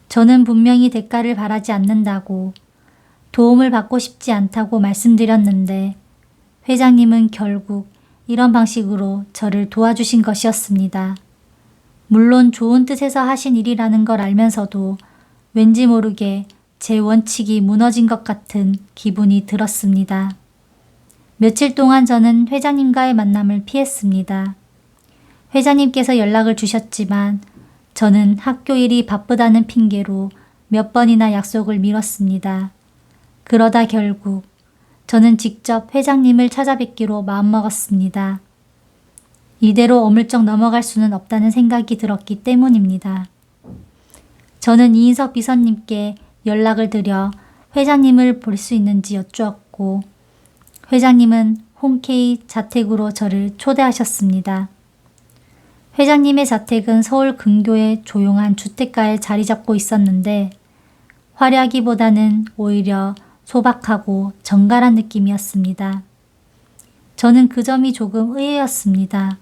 저는 분명히 대가를 바라지 않는다고, 도움을 받고 싶지 않다고 말씀드렸는데 회장님은 결국 이런 방식으로 저를 도와주신 것이었습니다. 물론 좋은 뜻에서 하신 일이라는 걸 알면서도 왠지 모르게 제 원칙이 무너진 것 같은 기분이 들었습니다. 며칠 동안 저는 회장님과의 만남을 피했습니다. 회장님께서 연락을 주셨지만 저는 학교 일이 바쁘다는 핑계로 몇 번이나 약속을 미뤘습니다. 그러다 결국 저는 직접 회장님을 찾아뵙기로 마음먹었습니다. 이대로 어물쩍 넘어갈 수는 없다는 생각이 들었기 때문입니다. 저는 이인석 비서님께 연락을 드려 회장님을 볼 수 있는지 여쭈었고 회장님은 흔쾌히 자택으로 저를 초대하셨습니다. 회장님의 자택은 서울 근교의 조용한 주택가에 자리 잡고 있었는데 화려하기보다는 오히려 소박하고 정갈한 느낌이었습니다. 저는 그 점이 조금 의외였습니다.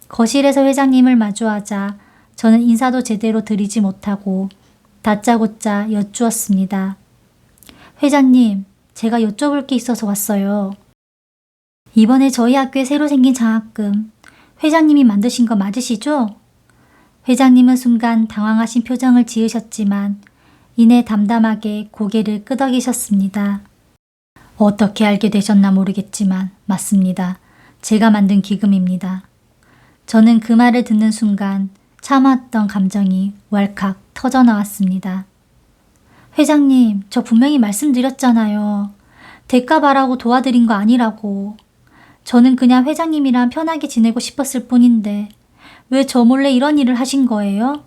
거실에서 회장님을 마주하자 저는 인사도 제대로 드리지 못하고 다짜고짜 여쭈었습니다. 회장님, 제가 여쭤볼 게 있어서 왔어요. 이번에 저희 학교에 새로 생긴 장학금 회장님이 만드신 거 맞으시죠? 회장님은 순간 당황하신 표정을 지으셨지만 이내 담담하게 고개를 끄덕이셨습니다. 어떻게 알게 되셨나 모르겠지만 맞습니다. 제가 만든 기금입니다. 저는 그 말을 듣는 순간 참았던 감정이 왈칵 터져나왔습니다. 회장님, 저 분명히 말씀드렸잖아요. 대가 바라고 도와드린 거 아니라고. 저는 그냥 회장님이랑 편하게 지내고 싶었을 뿐인데 왜 저 몰래 이런 일을 하신 거예요?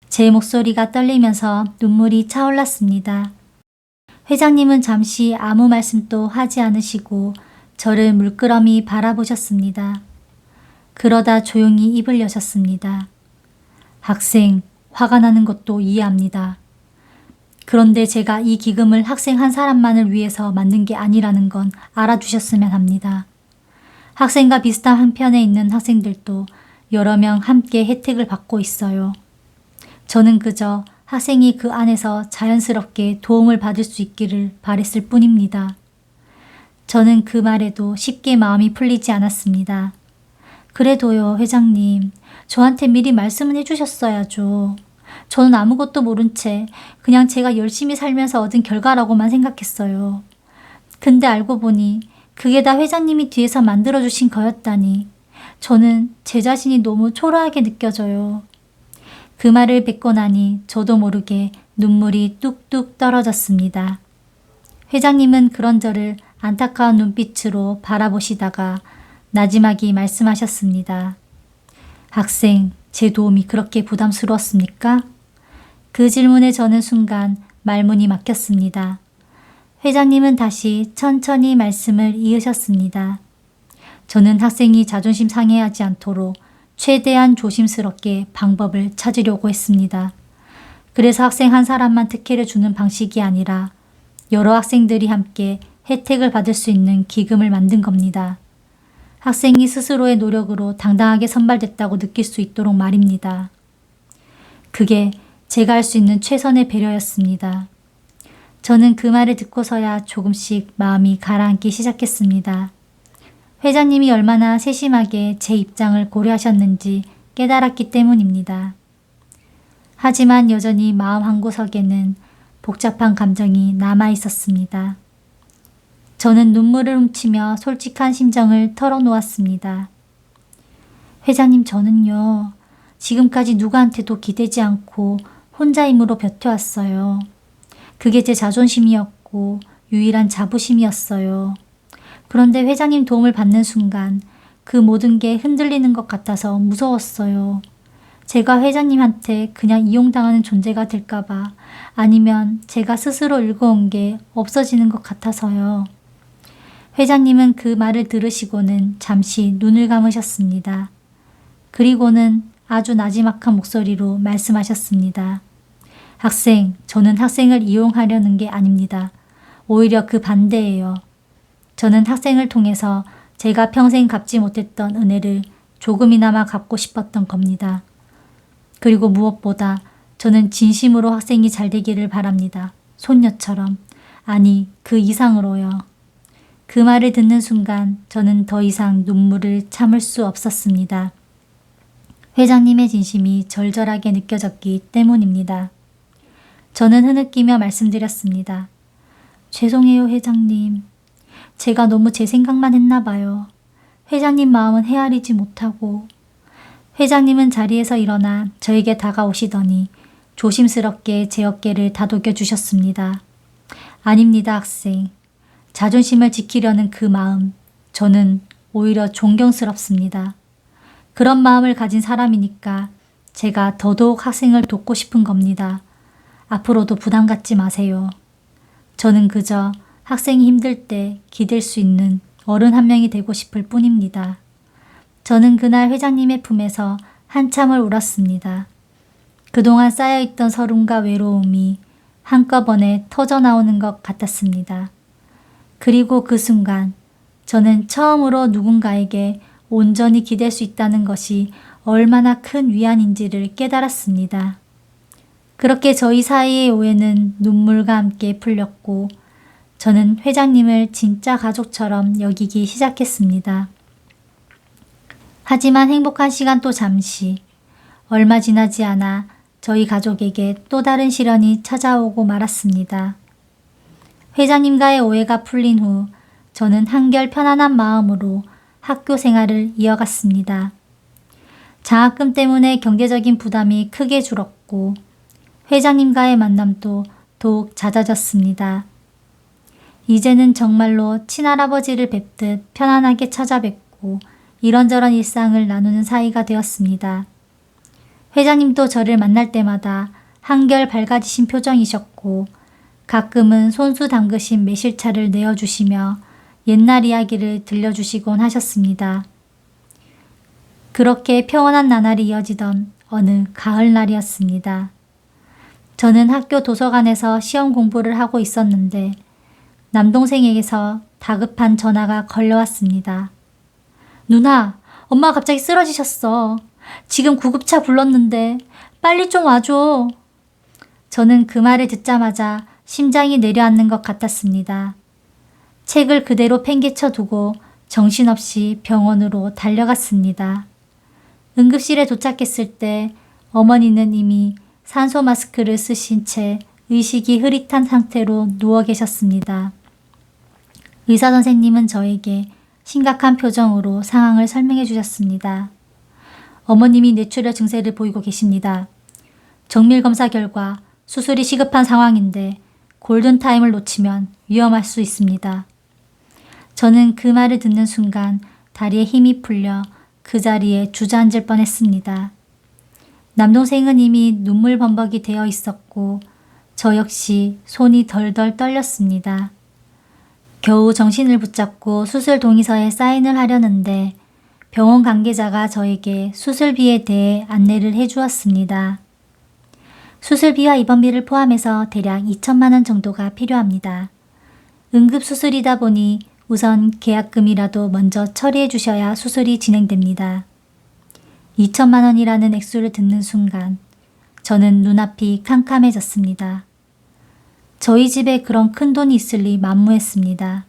제 목소리가 떨리면서 눈물이 차올랐습니다. 회장님은 잠시 아무 말씀도 하지 않으시고 저를 물끄러미 바라보셨습니다. 그러다 조용히 입을 여셨습니다. 학생, 화가 나는 것도 이해합니다. 그런데 제가 이 기금을 학생 한 사람만을 위해서 만든 게 아니라는 건 알아두셨으면 합니다. 학생과 비슷한 한편에 있는 학생들도 여러 명 함께 혜택을 받고 있어요. 저는 그저 학생이 그 안에서 자연스럽게 도움을 받을 수 있기를 바랬을 뿐입니다. 저는 그 말에도 쉽게 마음이 풀리지 않았습니다. 그래도요, 회장님, 저한테 미리 말씀은 해주셨어야죠. 저는 아무것도 모른 채 그냥 제가 열심히 살면서 얻은 결과라고만 생각했어요. 근데 알고 보니 그게 다 회장님이 뒤에서 만들어주신 거였다니 저는 제 자신이 너무 초라하게 느껴져요. 그 말을 뱉고 나니 저도 모르게 눈물이 뚝뚝 떨어졌습니다. 회장님은 그런 저를 안타까운 눈빛으로 바라보시다가 나지막이 말씀하셨습니다. 학생, 제 도움이 그렇게 부담스러웠습니까? 그 질문에 저는 순간 말문이 막혔습니다. 회장님은 다시 천천히 말씀을 이으셨습니다. 저는 학생이 자존심 상해하지 않도록 최대한 조심스럽게 방법을 찾으려고 했습니다. 그래서 학생 한 사람만 특혜를 주는 방식이 아니라 여러 학생들이 함께 혜택을 받을 수 있는 기금을 만든 겁니다. 학생이 스스로의 노력으로 당당하게 선발됐다고 느낄 수 있도록 말입니다. 그게 제가 할 수 있는 최선의 배려였습니다. 저는 그 말을 듣고서야 조금씩 마음이 가라앉기 시작했습니다. 회장님이 얼마나 세심하게 제 입장을 고려하셨는지 깨달았기 때문입니다. 하지만 여전히 마음 한구석에는 복잡한 감정이 남아 있었습니다. 저는 눈물을 훔치며 솔직한 심정을 털어놓았습니다. 회장님, 저는요, 지금까지 누구한테도 기대지 않고 혼자 힘으로 버텨왔어요. 그게 제 자존심이었고 유일한 자부심이었어요. 그런데 회장님 도움을 받는 순간 그 모든 게 흔들리는 것 같아서 무서웠어요. 제가 회장님한테 그냥 이용당하는 존재가 될까봐 아니면 제가 스스로 읽어온 게 없어지는 것 같아서요. 회장님은 그 말을 들으시고는 잠시 눈을 감으셨습니다. 그리고는 아주 나지막한 목소리로 말씀하셨습니다. 학생, 저는 학생을 이용하려는 게 아닙니다. 오히려 그 반대예요. 저는 학생을 통해서 제가 평생 갚지 못했던 은혜를 조금이나마 갚고 싶었던 겁니다. 그리고 무엇보다 저는 진심으로 학생이 잘 되기를 바랍니다. 손녀처럼. 아니, 그 이상으로요. 그 말을 듣는 순간 저는 더 이상 눈물을 참을 수 없었습니다. 회장님의 진심이 절절하게 느껴졌기 때문입니다. 저는 흐느끼며 말씀드렸습니다. 죄송해요, 회장님. 제가 너무 제 생각만 했나 봐요. 회장님 마음은 헤아리지 못하고. 회장님은 자리에서 일어나 저에게 다가오시더니 조심스럽게 제 어깨를 다독여 주셨습니다. 아닙니다, 학생. 자존심을 지키려는 그 마음, 저는 오히려 존경스럽습니다. 그런 마음을 가진 사람이니까 제가 더더욱 학생을 돕고 싶은 겁니다. 앞으로도 부담 갖지 마세요. 저는 그저 학생이 힘들 때 기댈 수 있는 어른 한 명이 되고 싶을 뿐입니다. 저는 그날 회장님의 품에서 한참을 울었습니다. 그동안 쌓여있던 서름과 외로움이 한꺼번에 터져나오는 것 같았습니다. 그리고 그 순간 저는 처음으로 누군가에게 온전히 기댈 수 있다는 것이 얼마나 큰 위안인지를 깨달았습니다. 그렇게 저희 사이의 오해는 눈물과 함께 풀렸고 저는 회장님을 진짜 가족처럼 여기기 시작했습니다. 하지만 행복한 시간 또 잠시, 얼마 지나지 않아 저희 가족에게 또 다른 시련이 찾아오고 말았습니다. 회장님과의 오해가 풀린 후 저는 한결 편안한 마음으로 학교 생활을 이어갔습니다. 장학금 때문에 경제적인 부담이 크게 줄었고 회장님과의 만남도 더욱 잦아졌습니다. 이제는 정말로 친할아버지를 뵙듯 편안하게 찾아뵙고 이런저런 일상을 나누는 사이가 되었습니다. 회장님도 저를 만날 때마다 한결 밝아지신 표정이셨고 가끔은 손수 담그신 매실차를 내어주시며 옛날 이야기를 들려주시곤 하셨습니다. 그렇게 평온한 나날이 이어지던 어느 가을날이었습니다. 저는 학교 도서관에서 시험 공부를 하고 있었는데 남동생에게서 다급한 전화가 걸려왔습니다. 누나, 엄마 갑자기 쓰러지셨어. 지금 구급차 불렀는데 빨리 좀 와줘. 저는 그 말을 듣자마자 심장이 내려앉는 것 같았습니다. 책을 그대로 팽개쳐 두고 정신없이 병원으로 달려갔습니다. 응급실에 도착했을 때 어머니는 이미 산소 마스크를 쓰신 채 의식이 흐릿한 상태로 누워 계셨습니다. 의사 선생님은 저에게 심각한 표정으로 상황을 설명해 주셨습니다. 어머님이 뇌출혈 증세를 보이고 계십니다. 정밀 검사 결과 수술이 시급한 상황인데 골든타임을 놓치면 위험할 수 있습니다. 저는 그 말을 듣는 순간 다리에 힘이 풀려 그 자리에 주저앉을 뻔했습니다. 남동생은 이미 눈물 범벅이 되어 있었고 저 역시 손이 덜덜 떨렸습니다. 겨우 정신을 붙잡고 수술 동의서에 사인을 하려는데 병원 관계자가 저에게 수술비에 대해 안내를 해주었습니다. 수술비와 입원비를 포함해서 대략 2천만 원 정도가 필요합니다. 응급수술이다 보니 우선 계약금이라도 먼저 처리해 주셔야 수술이 진행됩니다. 2천만 원이라는 액수를 듣는 순간 저는 눈앞이 캄캄해졌습니다. 저희 집에 그런 큰 돈이 있을 리 만무했습니다.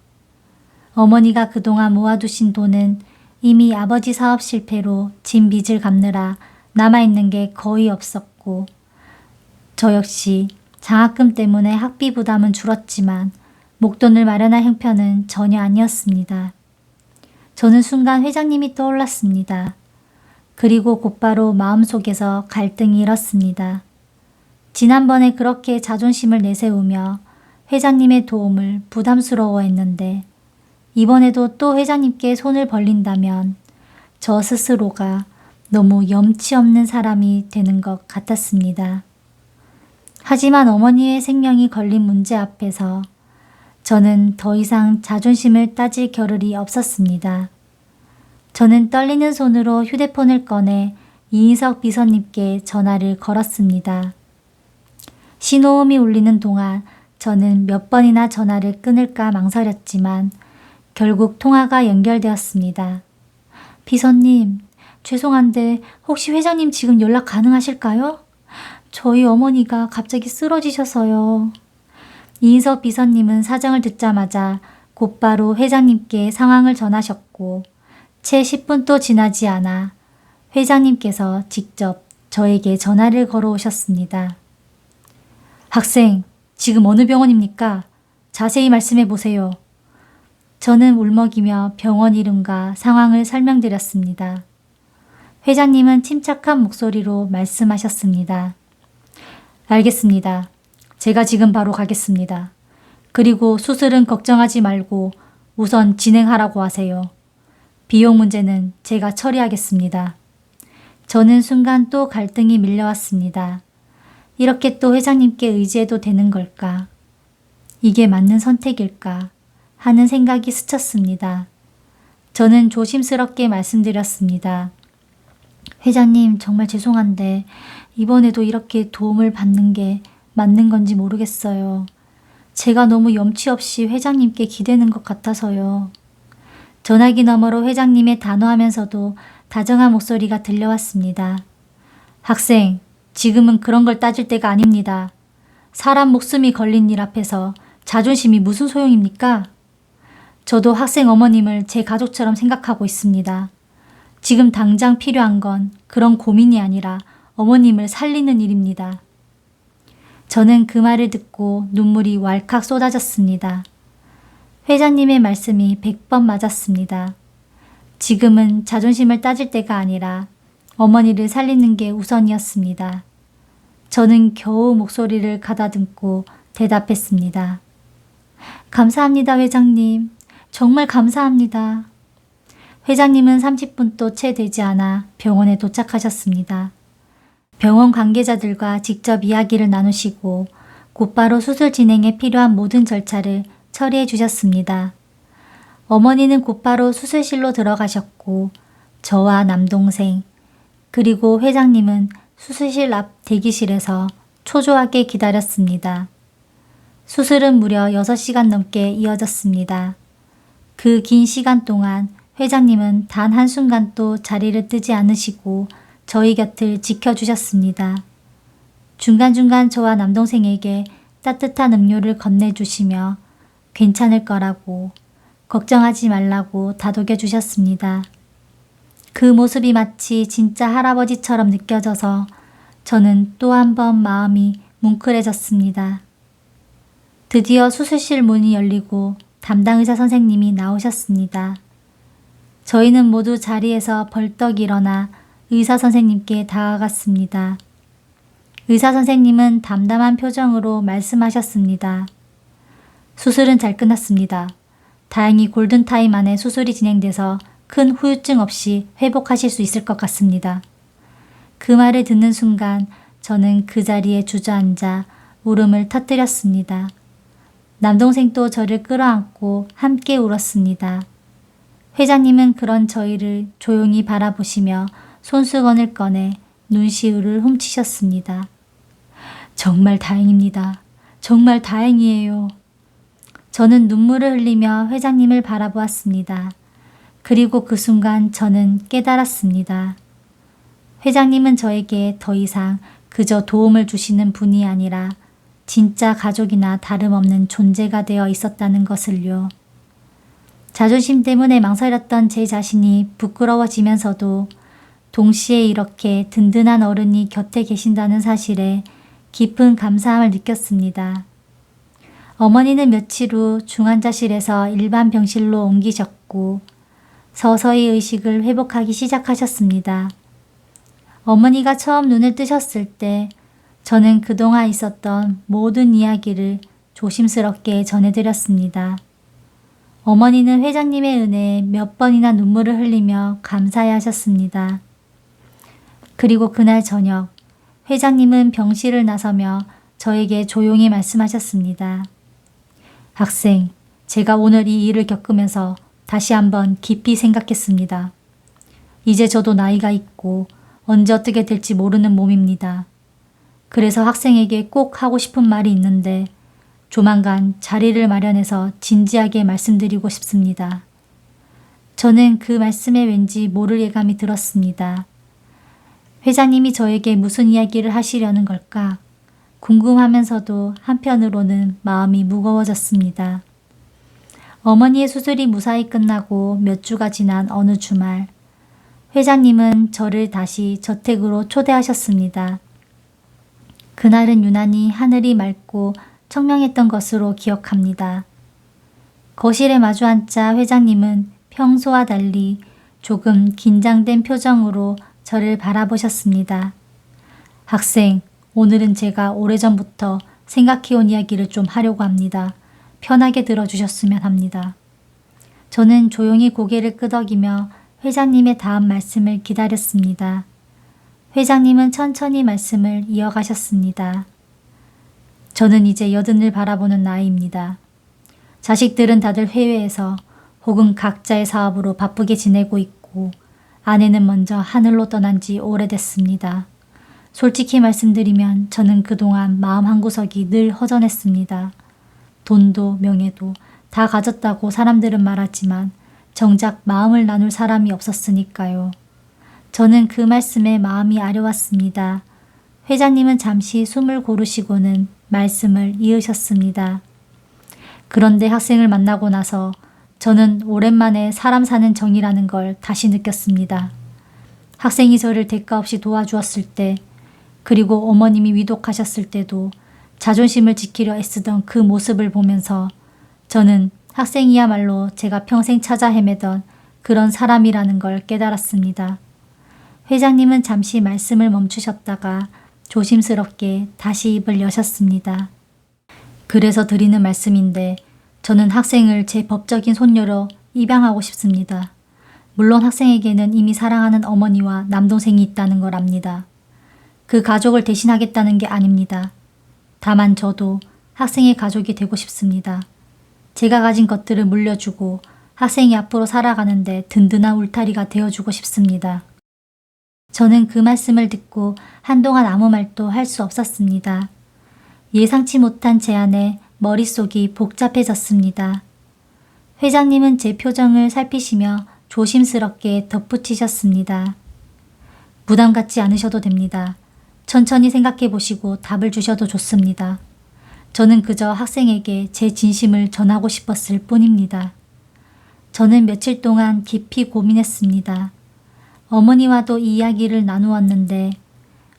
어머니가 그동안 모아두신 돈은 이미 아버지 사업 실패로 진 빚을 갚느라 남아있는 게 거의 없었고 저 역시 장학금 때문에 학비 부담은 줄었지만 목돈을 마련할 형편은 전혀 아니었습니다. 저는 순간 회장님이 떠올랐습니다. 그리고 곧바로 마음속에서 갈등이 일었습니다. 지난번에 그렇게 자존심을 내세우며 회장님의 도움을 부담스러워했는데 이번에도 또 회장님께 손을 벌린다면 저 스스로가 너무 염치 없는 사람이 되는 것 같았습니다. 하지만 어머니의 생명이 걸린 문제 앞에서 저는 더 이상 자존심을 따질 겨를이 없었습니다. 저는 떨리는 손으로 휴대폰을 꺼내 이인석 비서님께 전화를 걸었습니다. 신호음이 울리는 동안 저는 몇 번이나 전화를 끊을까 망설였지만 결국 통화가 연결되었습니다. 비서님, 죄송한데 혹시 회장님 지금 연락 가능하실까요? 저희 어머니가 갑자기 쓰러지셔서요. 이인석 비서님은 사정을 듣자마자 곧바로 회장님께 상황을 전하셨고 채 10분도 지나지 않아 회장님께서 직접 저에게 전화를 걸어오셨습니다. 학생, 지금 어느 병원입니까? 자세히 말씀해 보세요. 저는 울먹이며 병원 이름과 상황을 설명드렸습니다. 회장님은 침착한 목소리로 말씀하셨습니다. 알겠습니다. 제가 지금 바로 가겠습니다. 그리고 수술은 걱정하지 말고 우선 진행하라고 하세요. 비용 문제는 제가 처리하겠습니다. 저는 순간 또 갈등이 밀려왔습니다. 이렇게 또 회장님께 의지해도 되는 걸까? 이게 맞는 선택일까? 하는 생각이 스쳤습니다. 저는 조심스럽게 말씀드렸습니다. 회장님, 정말 죄송한데 이번에도 이렇게 도움을 받는 게 맞는 건지 모르겠어요. 제가 너무 염치 없이 회장님께 기대는 것 같아서요. 전화기 너머로 회장님의 단호하면서도 다정한 목소리가 들려왔습니다. 학생, 지금은 그런 걸 따질 때가 아닙니다. 사람 목숨이 걸린 일 앞에서 자존심이 무슨 소용입니까? 저도 학생 어머님을 제 가족처럼 생각하고 있습니다. 지금 당장 필요한 건 그런 고민이 아니라 어머님을 살리는 일입니다. 저는 그 말을 듣고 눈물이 왈칵 쏟아졌습니다. 회장님의 말씀이 100번 맞았습니다. 지금은 자존심을 따질 때가 아니라 어머니를 살리는 게 우선이었습니다. 저는 겨우 목소리를 가다듬고 대답했습니다. 감사합니다, 회장님. 정말 감사합니다. 회장님은 30분도 채 되지 않아 병원에 도착하셨습니다. 병원 관계자들과 직접 이야기를 나누시고 곧바로 수술 진행에 필요한 모든 절차를 처리해 주셨습니다. 어머니는 곧바로 수술실로 들어가셨고 저와 남동생 그리고 회장님은 수술실 앞 대기실에서 초조하게 기다렸습니다. 수술은 무려 6시간 넘게 이어졌습니다. 그 긴 시간 동안 회장님은 단 한순간도 자리를 뜨지 않으시고 저희 곁을 지켜주셨습니다. 중간중간 저와 남동생에게 따뜻한 음료를 건네주시며 괜찮을 거라고 걱정하지 말라고 다독여 주셨습니다. 그 모습이 마치 진짜 할아버지처럼 느껴져서 저는 또 한 번 마음이 뭉클해졌습니다. 드디어 수술실 문이 열리고 담당 의사 선생님이 나오셨습니다. 저희는 모두 자리에서 벌떡 일어나 의사 선생님께 다가갔습니다. 의사 선생님은 담담한 표정으로 말씀하셨습니다. 수술은 잘 끝났습니다. 다행히 골든타임 안에 수술이 진행돼서 큰 후유증 없이 회복하실 수 있을 것 같습니다. 그 말을 듣는 순간 저는 그 자리에 주저앉아 울음을 터뜨렸습니다. 남동생도 저를 끌어안고 함께 울었습니다. 회장님은 그런 저희를 조용히 바라보시며 손수건을 꺼내 눈시울을 훔치셨습니다. 정말 다행입니다. 정말 다행이에요. 저는 눈물을 흘리며 회장님을 바라보았습니다. 그리고 그 순간 저는 깨달았습니다. 회장님은 저에게 더 이상 그저 도움을 주시는 분이 아니라 진짜 가족이나 다름없는 존재가 되어 있었다는 것을요. 자존심 때문에 망설였던 제 자신이 부끄러워지면서도 동시에 이렇게 든든한 어른이 곁에 계신다는 사실에 깊은 감사함을 느꼈습니다. 어머니는 며칠 후 중환자실에서 일반 병실로 옮기셨고 서서히 의식을 회복하기 시작하셨습니다. 어머니가 처음 눈을 뜨셨을 때 저는 그동안 있었던 모든 이야기를 조심스럽게 전해드렸습니다. 어머니는 회장님의 은혜에 몇 번이나 눈물을 흘리며 감사해 하셨습니다. 그리고 그날 저녁 회장님은 병실을 나서며 저에게 조용히 말씀하셨습니다. 학생, 제가 오늘 이 일을 겪으면서 다시 한번 깊이 생각했습니다. 이제 저도 나이가 있고 언제 어떻게 될지 모르는 몸입니다. 그래서 학생에게 꼭 하고 싶은 말이 있는데 조만간 자리를 마련해서 진지하게 말씀드리고 싶습니다. 저는 그 말씀에 왠지 모를 예감이 들었습니다. 회장님이 저에게 무슨 이야기를 하시려는 걸까? 궁금하면서도 한편으로는 마음이 무거워졌습니다. 어머니의 수술이 무사히 끝나고 몇 주가 지난 어느 주말, 회장님은 저를 다시 저택으로 초대하셨습니다. 그날은 유난히 하늘이 맑고 청명했던 것으로 기억합니다. 거실에 마주 앉자 회장님은 평소와 달리 조금 긴장된 표정으로 저를 바라보셨습니다. 학생, 오늘은 제가 오래전부터 생각해온 이야기를 좀 하려고 합니다. 편하게 들어주셨으면 합니다. 저는 조용히 고개를 끄덕이며 회장님의 다음 말씀을 기다렸습니다. 회장님은 천천히 말씀을 이어가셨습니다. 저는 이제 80을 바라보는 나이입니다. 자식들은 다들 해외에서 혹은 각자의 사업으로 바쁘게 지내고 있고 아내는 먼저 하늘로 떠난 지 오래됐습니다. 솔직히 말씀드리면 저는 그동안 마음 한구석이 늘 허전했습니다. 돈도 명예도 다 가졌다고 사람들은 말하지만 정작 마음을 나눌 사람이 없었으니까요. 저는 그 말씀에 마음이 아려왔습니다. 회장님은 잠시 숨을 고르시고는 말씀을 이으셨습니다. 그런데 학생을 만나고 나서 저는 오랜만에 사람 사는 정이라는 걸 다시 느꼈습니다. 학생이 저를 대가 없이 도와주었을 때, 그리고 어머님이 위독하셨을 때도 자존심을 지키려 애쓰던 그 모습을 보면서 저는 학생이야말로 제가 평생 찾아 헤매던 그런 사람이라는 걸 깨달았습니다. 회장님은 잠시 말씀을 멈추셨다가 조심스럽게 다시 입을 여셨습니다. 그래서 드리는 말씀인데 저는 학생을 제 법적인 손녀로 입양하고 싶습니다. 물론 학생에게는 이미 사랑하는 어머니와 남동생이 있다는 걸 압니다. 그 가족을 대신하겠다는 게 아닙니다. 다만 저도 학생의 가족이 되고 싶습니다. 제가 가진 것들을 물려주고 학생이 앞으로 살아가는데 든든한 울타리가 되어주고 싶습니다. 저는 그 말씀을 듣고 한동안 아무 말도 할 수 없었습니다. 예상치 못한 제안에 머릿속이 복잡해졌습니다. 회장님은 제 표정을 살피시며 조심스럽게 덧붙이셨습니다. 부담 갖지 않으셔도 됩니다. 천천히 생각해 보시고 답을 주셔도 좋습니다. 저는 그저 학생에게 제 진심을 전하고 싶었을 뿐입니다. 저는 며칠 동안 깊이 고민했습니다. 어머니와도 이 이야기를 나누었는데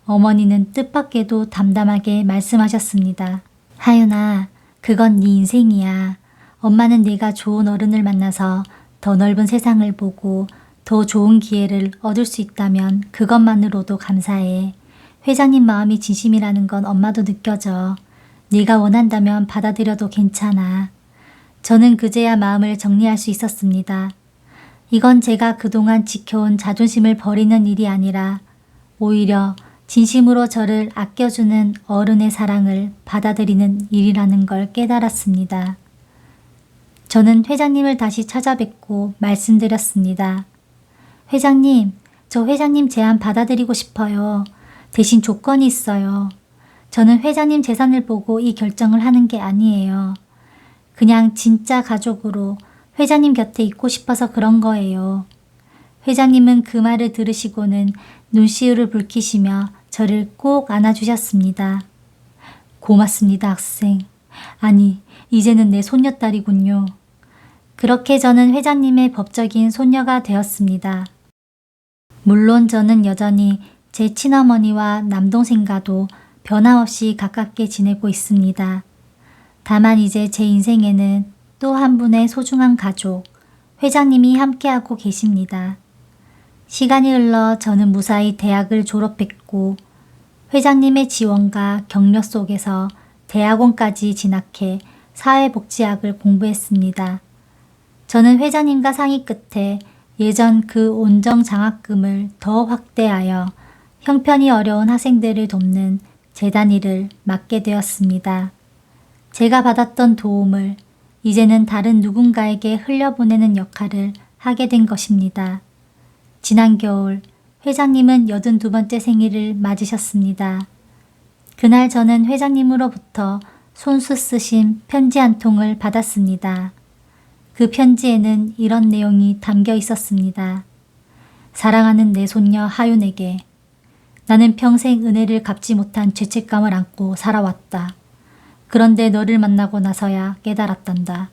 어머니는 뜻밖에도 담담하게 말씀하셨습니다. 하윤아, 그건 네 인생이야. 엄마는 네가 좋은 어른을 만나서 더 넓은 세상을 보고 더 좋은 기회를 얻을 수 있다면 그것만으로도 감사해. 회장님 마음이 진심이라는 건 엄마도 느껴져. 네가 원한다면 받아들여도 괜찮아. 저는 그제야 마음을 정리할 수 있었습니다. 이건 제가 그동안 지켜온 자존심을 버리는 일이 아니라 오히려 진심으로 저를 아껴주는 어른의 사랑을 받아들이는 일이라는 걸 깨달았습니다. 저는 회장님을 다시 찾아뵙고 말씀드렸습니다. 회장님, 저 회장님 제안 받아들이고 싶어요. 대신 조건이 있어요. 저는 회장님 재산을 보고 이 결정을 하는 게 아니에요. 그냥 진짜 가족으로 회장님 곁에 있고 싶어서 그런 거예요. 회장님은 그 말을 들으시고는 눈시울을 붉히시며 저를 꼭 안아주셨습니다. 고맙습니다, 학생. 아니, 이제는 내 손녀딸이군요. 그렇게 저는 회장님의 법적인 손녀가 되었습니다. 물론 저는 여전히 제 친어머니와 남동생과도 변함없이 가깝게 지내고 있습니다. 다만 이제 제 인생에는 또 한 분의 소중한 가족, 회장님이 함께하고 계십니다. 시간이 흘러 저는 무사히 대학을 졸업했고 회장님의 지원과 격려 속에서 대학원까지 진학해 사회복지학을 공부했습니다. 저는 회장님과 상의 끝에 예전 그 온정 장학금을 더 확대하여 형편이 어려운 학생들을 돕는 재단 일을 맡게 되었습니다. 제가 받았던 도움을 이제는 다른 누군가에게 흘려보내는 역할을 하게 된 것입니다. 지난 겨울 회장님은 82번째 생일을 맞으셨습니다. 그날 저는 회장님으로부터 손수 쓰신 편지 한 통을 받았습니다. 그 편지에는 이런 내용이 담겨 있었습니다. 사랑하는 내 손녀 하윤에게 나는 평생 은혜를 갚지 못한 죄책감을 안고 살아왔다. 그런데 너를 만나고 나서야 깨달았단다.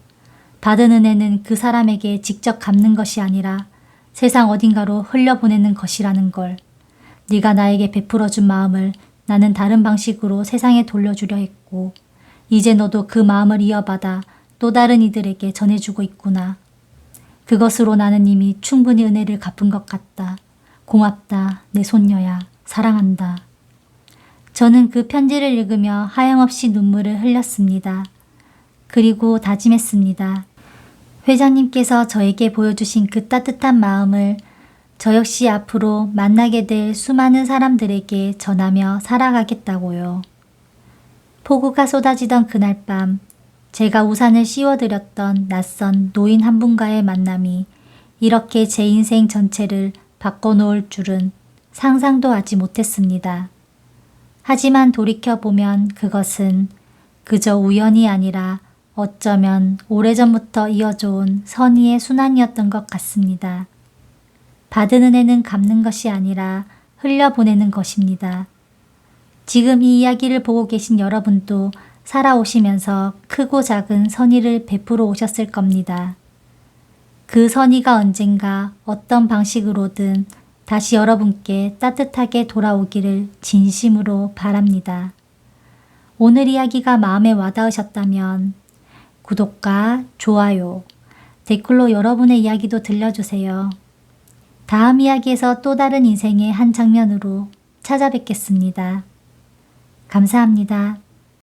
받은 은혜는 그 사람에게 직접 갚는 것이 아니라 세상 어딘가로 흘려보내는 것이라는 걸. 네가 나에게 베풀어준 마음을 나는 다른 방식으로 세상에 돌려주려 했고 이제 너도 그 마음을 이어받아 또 다른 이들에게 전해주고 있구나. 그것으로 나는 이미 충분히 은혜를 갚은 것 같다. 고맙다, 내 손녀야. 사랑한다. 저는 그 편지를 읽으며 하염없이 눈물을 흘렸습니다. 그리고 다짐했습니다. 회장님께서 저에게 보여주신 그 따뜻한 마음을 저 역시 앞으로 만나게 될 수많은 사람들에게 전하며 살아가겠다고요. 폭우가 쏟아지던 그날 밤 제가 우산을 씌워드렸던 낯선 노인 한 분과의 만남이 이렇게 제 인생 전체를 바꿔놓을 줄은 상상도 하지 못했습니다. 하지만 돌이켜보면 그것은 그저 우연이 아니라 어쩌면 오래전부터 이어져 온 선의의 순환이었던 것 같습니다. 받은 은혜는 갚는 것이 아니라 흘려보내는 것입니다. 지금 이 이야기를 보고 계신 여러분도 살아오시면서 크고 작은 선의를 베풀어 오셨을 겁니다. 그 선의가 언젠가 어떤 방식으로든 다시 여러분께 따뜻하게 돌아오기를 진심으로 바랍니다. 오늘 이야기가 마음에 와닿으셨다면 구독과 좋아요, 댓글로 여러분의 이야기도 들려주세요. 다음 이야기에서 또 다른 인생의 한 장면으로 찾아뵙겠습니다. 감사합니다.